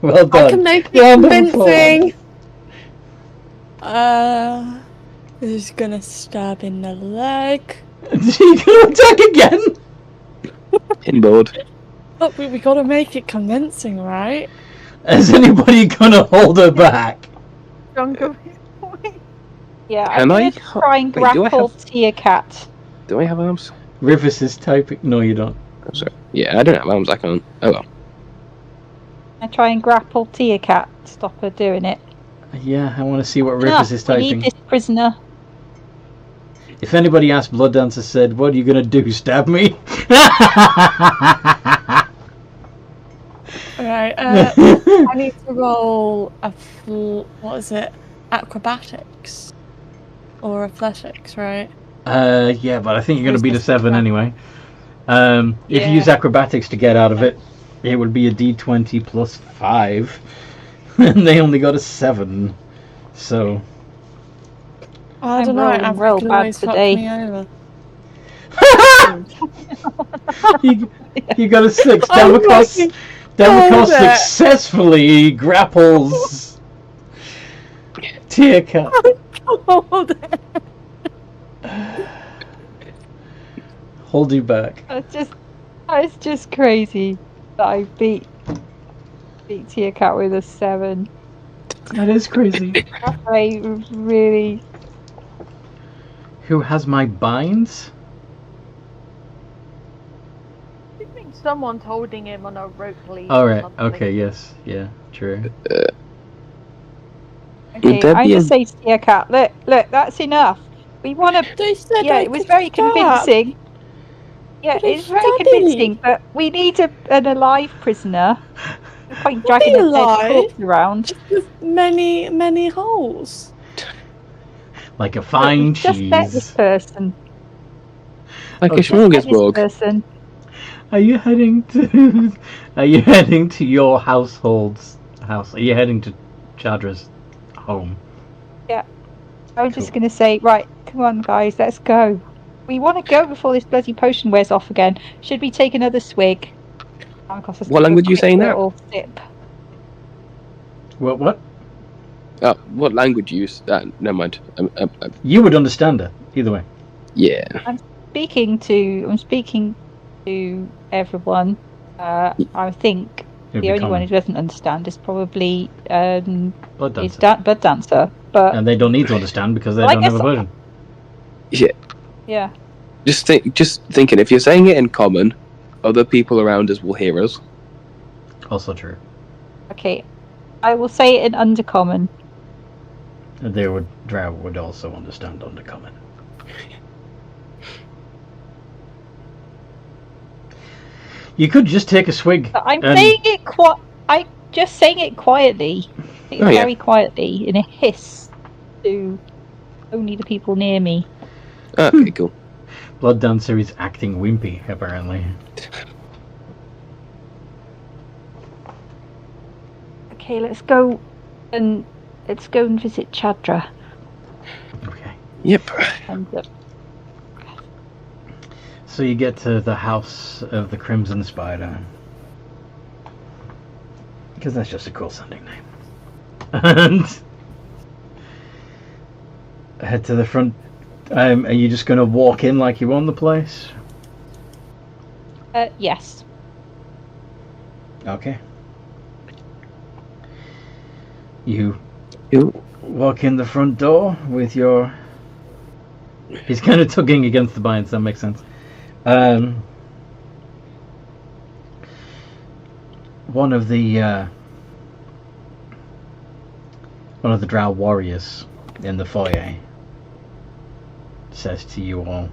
Well done. I can make it Round of convincing. Who's gonna stab in the leg? You gonna attack again? Pinboard. Look, we gotta make it convincing, right? Is anybody gonna hold her back? Jungle. Yeah, Can I'm I? gonna try and Wait, do I grapple have- Tia Cat. Do I have arms? Rivers is typing. No, you don't. I'm sorry. Yeah, I don't have arms. I can't. Oh well. I try and grapple Tia Cat. Stop her doing it. Yeah, I want to see what Rivers Enough, is we typing. need this prisoner. If anybody asked Blood Dancer said, "What are you gonna do? Stab me?" Alright, I need to roll a what is it? Acrobatics? Or athletics, right? Yeah, but I think you're gonna beat a 7 anyway. If you Yeah. use acrobatics to get out of it, it would be a D20 plus 5, and they only got a 7. So I I'm don't know, rolling real African bad always fucked today. me over. you got a 6. I'm Damocos fucking Damocos hold it. successfully grapples Tia Cat. Hold it. Hold you back. It's just crazy that I beat Tia Cat with a 7. That is crazy. I really. Who has my binds? I think someone's holding him on a rope lead. All or right. something. Okay. Yes. Yeah. True. Okay, there I be just say to Tia Cat, look, that's enough. We want to. They said Yeah, I it was could very stab. convincing. Yeah, But it's very study. convincing, but we need an alive prisoner. No point dragging a dead alive? corpse around. With many, many holes. Like a fine Just met this cheese. person. Like Okay. a Met this smorgasbord. person. Are you heading to? Are you heading to your household's house? Are you heading to Chadra's home? I was just going to say, right, come on, guys, let's go. We want to go before this bloody potion wears off again. Should we take another swig? What language are you saying now? Sip. What? What language you use? Never mind. You would understand her either way. Yeah. I'm speaking to everyone. I think It'd the be only common. one who doesn't understand is probably Blood is Dancer. Blood Dancer. But And they don't need to understand because they Well, I don't have a guess- version. yeah, Just thinking, if you're saying it in common, other people around us will hear us. Also true. okay. I will say it in Undercommon. Drow would also understand Undercommon. You could just take a swig. But I'm and- saying it just saying it quietly, Oh, yeah. very quietly, in a hiss to only the people near me. Okay, cool. Blood Dancer is acting wimpy, apparently. Okay, let's go and visit Chadra. Okay. Yep. And So you get to the house of the Crimson Spider. Because that's just a cool sounding name. And head to the front. Are you just going to walk in like you own the place? yes. Okay. You You. walk in the front door with your... He's kind of tugging against the binds, that makes sense. One of the Drow warriors in the foyer says to you all,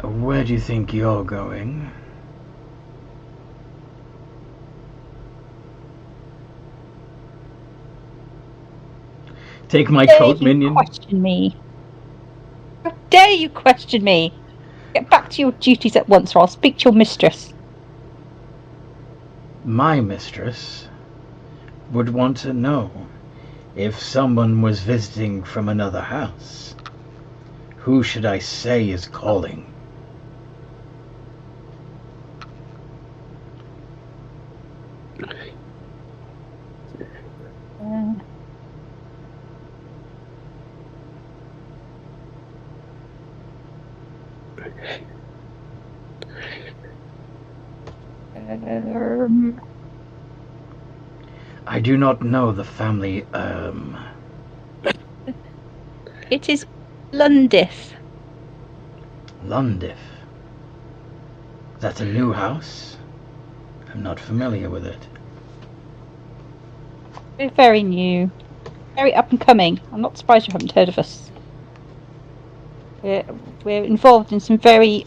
"Where do you think you're going?" Take my dare coat, you minion. question me? How dare you question me? Get back to your duties at once, or I'll speak to your mistress. My mistress would want to know if someone was visiting from another house. Who should I say is calling? I do not know the family. It is Lundith. Lundith. That's a new house? I'm not familiar with it. We're very new. Very up and coming. I'm not surprised you haven't heard of us. We're involved in some very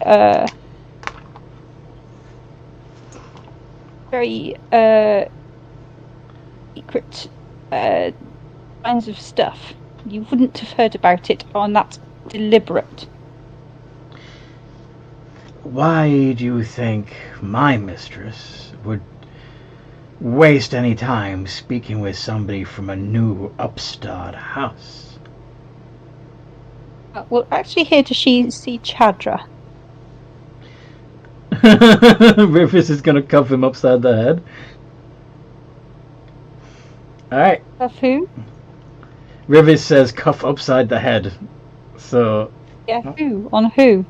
secret kinds of stuff. You wouldn't have heard about it, and that's deliberate. Why do you think my mistress would waste any time speaking with somebody from a new upstart house? Well, actually, here does she see Chadra? Rufus is going to cuff him upside the head. Alright. Of who? Rivers says cuff upside the head. So... Yeah, who? On who?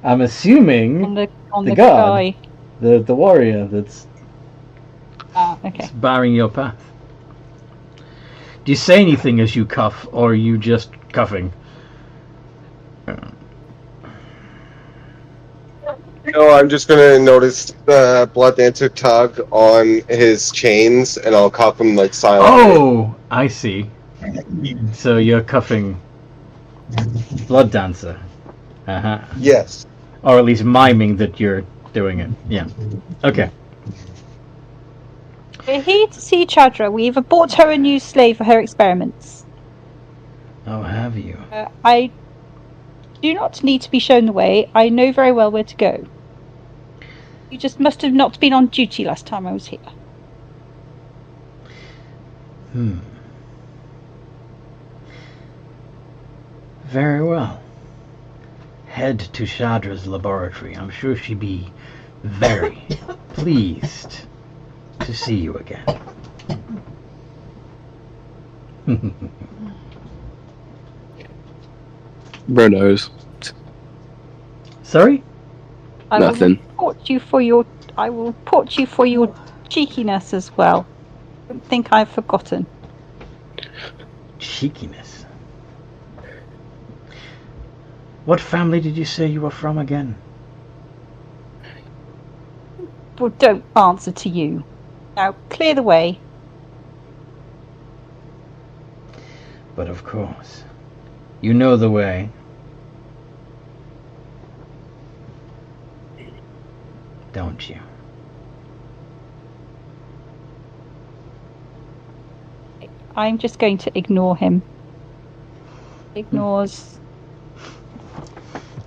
I'm assuming... On the the god. guy. The warrior that's... Okay. barring your path. Do you say anything as you cuff, or are you just cuffing? No, I'm just gonna notice the blood dancer tug on his chains, and I'll cuff him like silently. Oh, I see. So you're cuffing blood dancer. Uh-huh. Yes. Or at least miming that you're doing it. Yeah. Okay. We're here to see Chadra. We've bought her a new slave for her experiments. Oh, have you? I do not need to be shown the way. I know very well where to go. You just must have not been on duty last time I was here. Very well. Head to Chadra's laboratory. I'm sure she'd be very pleased to see you again. Bro knows. Sorry? Nothing. I will report you for your cheekiness as well. Don't think I've forgotten. Cheekiness? What family did you say you were from again? Well, don't answer to you. Now, clear the way. But of course. You know the way. Don't you? I'm just going to ignore him. Ignores.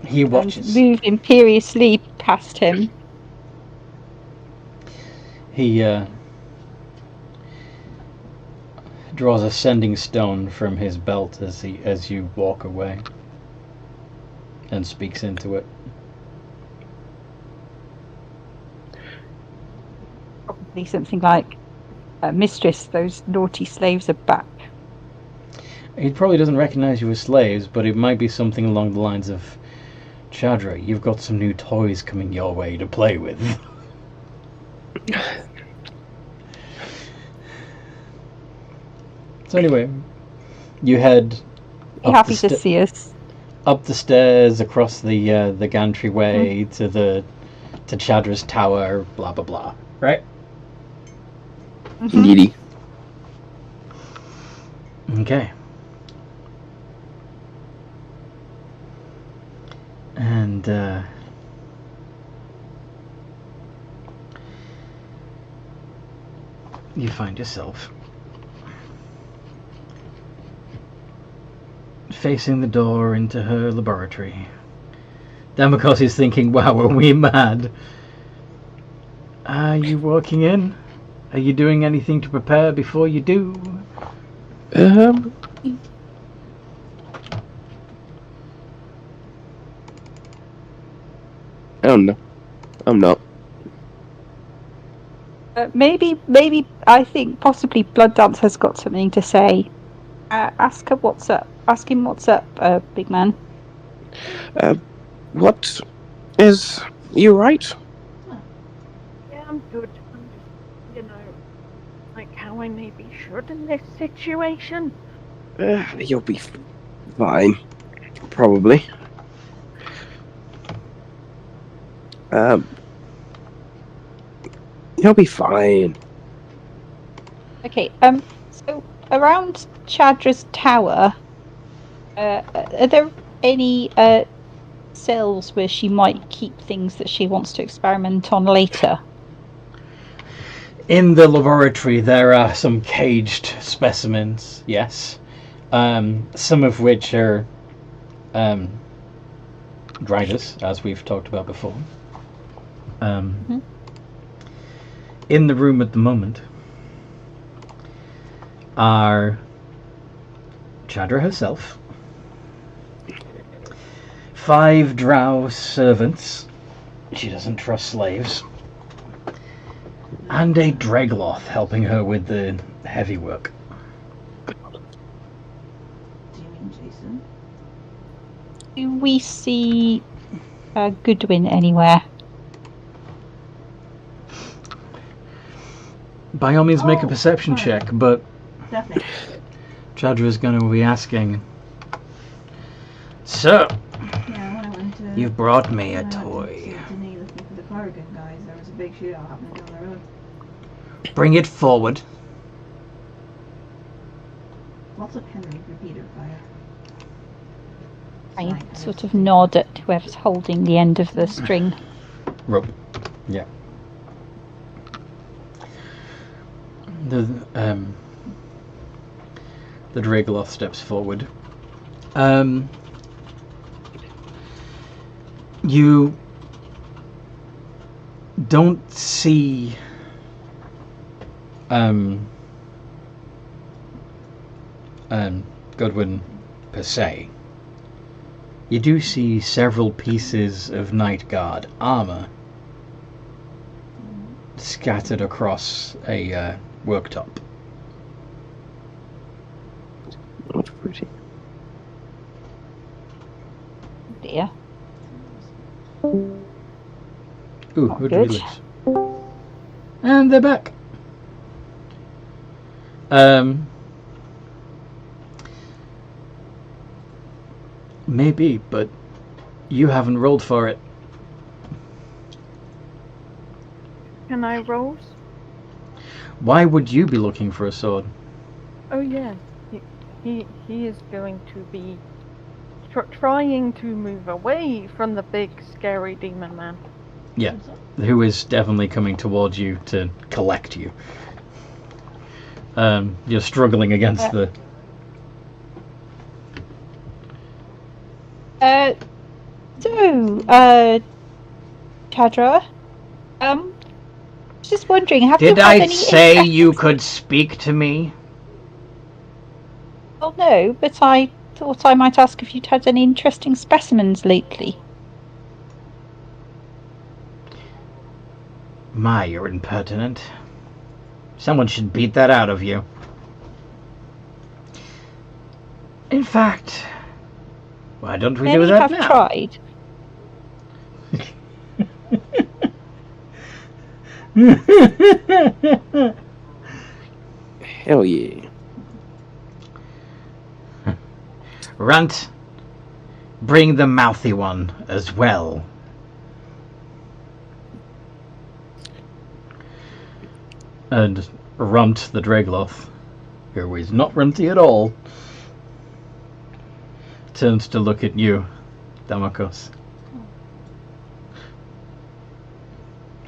He watches. And move imperiously past him. He draws a sending stone from his belt as you walk away, and speaks into it. Probably something like, "Mistress, those naughty slaves are back." He probably doesn't recognize you as slaves, but it might be something along the lines of, "Chadra, you've got some new toys coming your way to play with." So anyway, you head Happy to see us. Up the stairs, across the gantry way to Chadra's tower, blah blah blah. Right? Needy. Okay. And you find yourself facing the door into her laboratory. Damakos is thinking, wow, are we mad? Are you walking in? Are you doing anything to prepare before you do? I don't know. I'm not. Maybe I think possibly Blood Dance has got something to say. Ask her what's up. Ask him what's up, big man. What is... You right? Yeah, I'm good. I'm just, like how I maybe should in this situation. You'll be fine. Probably. You'll be fine. Okay, so around Chadra's tower, are there any cells where she might keep things that she wants to experiment on later? In the laboratory, there are some caged specimens, yes. Some of which are drivers, as we've talked about before. In the room at the moment are Chadra herself, 5 drow servants, she doesn't trust slaves, and a Dragloth helping her with the heavy work. Do you mean Jason? Do we see Goodwin anywhere? By all means, make a perception right. check, but Definitely. Chadra is going to be asking, so, Yeah, when I went to... you've brought me a when I went to toy. see Denis looking for the Corrigan guys, there was a big shootout happening down the road. Bring it forward. Lots of Henry repeater fire. I Fine, sort of nod at whoever's holding the end of the string. Rope. Yeah. The Dragoloth steps forward. You don't see Goodwin per se. You do see several pieces of Night Guard armor scattered across a worktop. Not pretty. Dear. Ooh, Not who good. did we lose? And they're back. Maybe, but you haven't rolled for it. Can I roll? Why would you be looking for a sword? Oh yeah, he is going to be trying to move away from the big scary demon man. Yeah, who is definitely coming towards you to collect you. You're struggling against the... Chadra, just wondering, have you Did had I any say interest- you could speak to me? Well, no, but I thought I might ask if you'd had any interesting specimens lately. My, you're impertinent. Someone should beat that out of you. In fact, why don't we do Many that have now? tried. Hell yeah. Runt, bring the mouthy one as well. And Runt the Dragloth, who is not runty at all, turns to look at you, Damakos,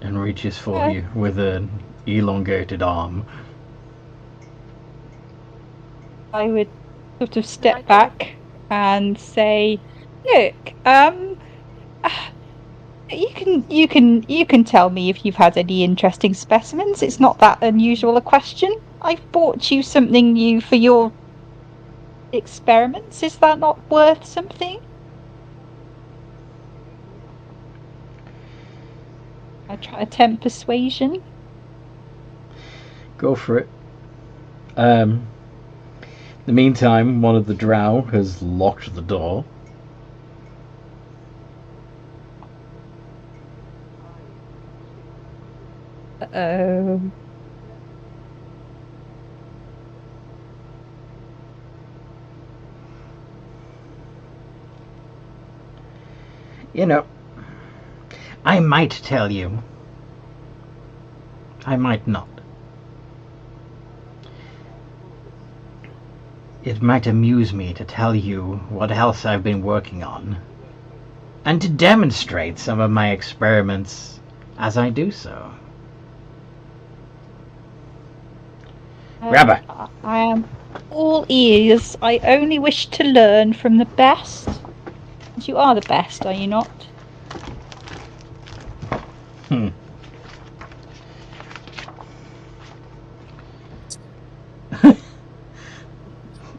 and reaches for you with an elongated arm. I would sort of step back and say, "Look, you can tell me if you've had any interesting specimens. It's not that unusual a question. I've bought you something new for your experiments. Is that not worth something?" I try to attempt persuasion. Go for it. In the meantime, one of the drow has locked the door. Uh-oh. You know, I might tell you. I might not. It might amuse me to tell you what else I've been working on, and to demonstrate some of my experiments as I do so. Grabber. I am all ears. I only wish to learn from the best. And you are the best, are you not?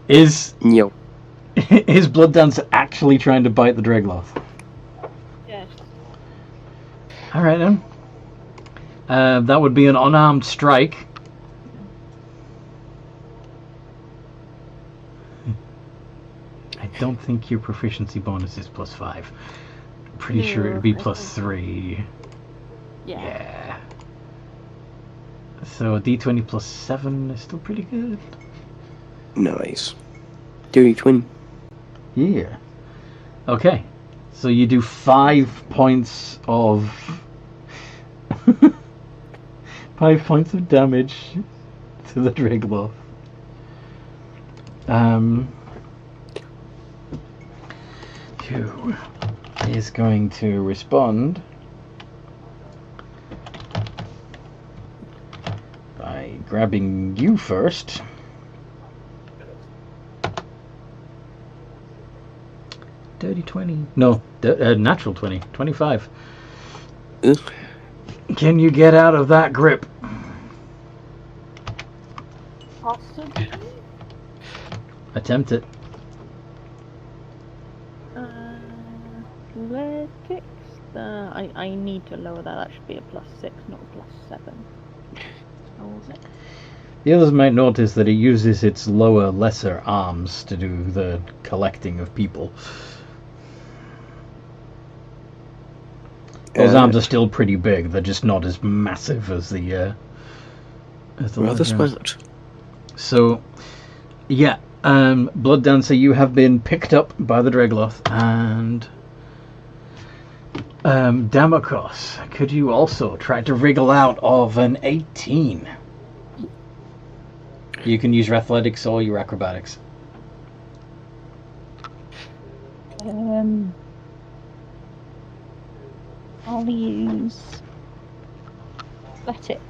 Is Yo. is Blood Dancer actually trying to bite the Dragloth? Yes. Alright then. That would be an unarmed strike. I don't think your proficiency bonus is +5. Pretty sure it would be +3. Yeah. So a d20 +7 is still pretty good. Nice. Dirty twin. Yeah. Okay. So you do 5 points of 5 points of damage to the Dragloth. Who is going to respond by grabbing you first. Dirty 20. No, natural 20. 25. Ugh. Can you get out of that grip? Possibly. Attempt it. Athletics. I need to lower that. That should be a +6, not a +7. What was it? The others might notice that it uses its lower, lesser arms to do the collecting of people. Those arms are still pretty big. They're just not as massive as the rather smart. So, yeah, Blood Dancer, you have been picked up by the Dragloth, and Damakos, could you also try to wriggle out of an 18? You can use your athletics or your acrobatics. I'll use athletics.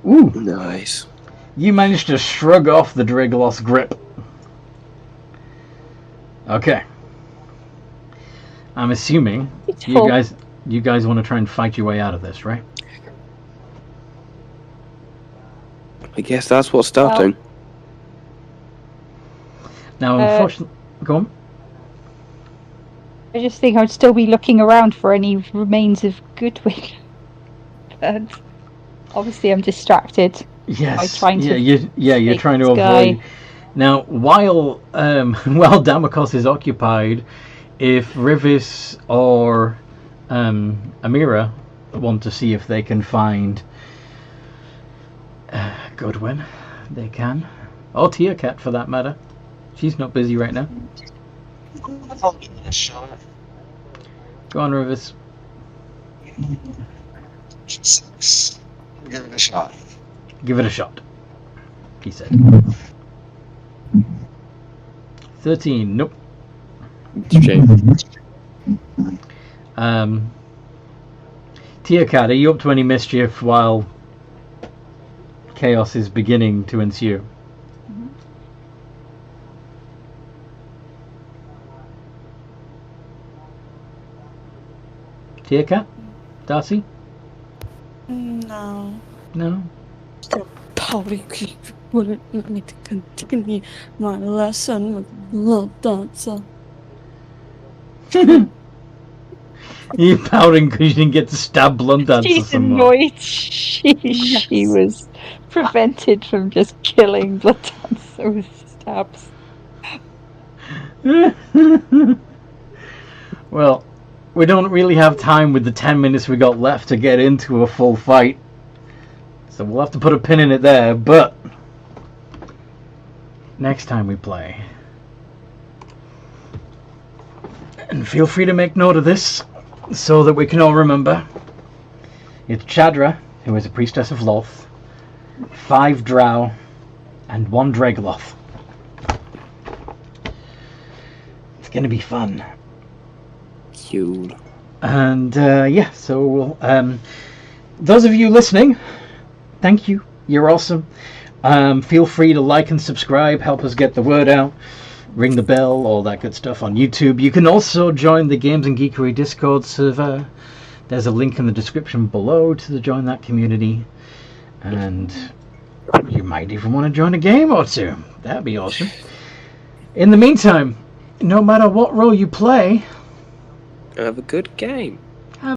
Ooh! Nice. You managed to shrug off the Dragloth's grip. Okay. I'm assuming you guys want to try and fight your way out of this, right? I guess that's what's starting. Now, unfortunately... Go on. I just think I'd still be looking around for any remains of Goodwin. But obviously I'm distracted. Yes. By trying to you're trying to avoid... Now, while Damakos is occupied, if Rivis or Amira want to see if they can find Goodwin, they can. Or Tia-Cat, for that matter. She's not busy right now. I'll give it a shot. Go on, Rivis. Sucks. Give it a shot. Give it a shot, he said. 13, nope. Teocat, are you up to any mischief while chaos is beginning to ensue? Mhm. Teocat? Darcy? No. No? Probably wouldn't let me to continue my lesson with little dancer. You're pouting because you didn't get to stab Blunt Dancer She's some more. annoyed. She was prevented from just killing Blood Dancer with stabs. Well, we don't really have time with the 10 minutes we got left to get into a full fight. So we'll have to put a pin in it there, but next time we play. And feel free to make note of this so that we can all remember. It's Chadra, who is a priestess of Loth, 5 drow, and 1 Dragloth. It's gonna be fun. Cute. And yeah, so we'll, those of you listening, thank you. You're awesome. Feel free to like and subscribe, help us get the word out, ring the bell, all that good stuff on YouTube. You can also join the Games and Geekery Discord server. There's a link in the description below to join that community. And you might even want to join a game or two. That'd be awesome. In the meantime, no matter what role you play, Have a good game.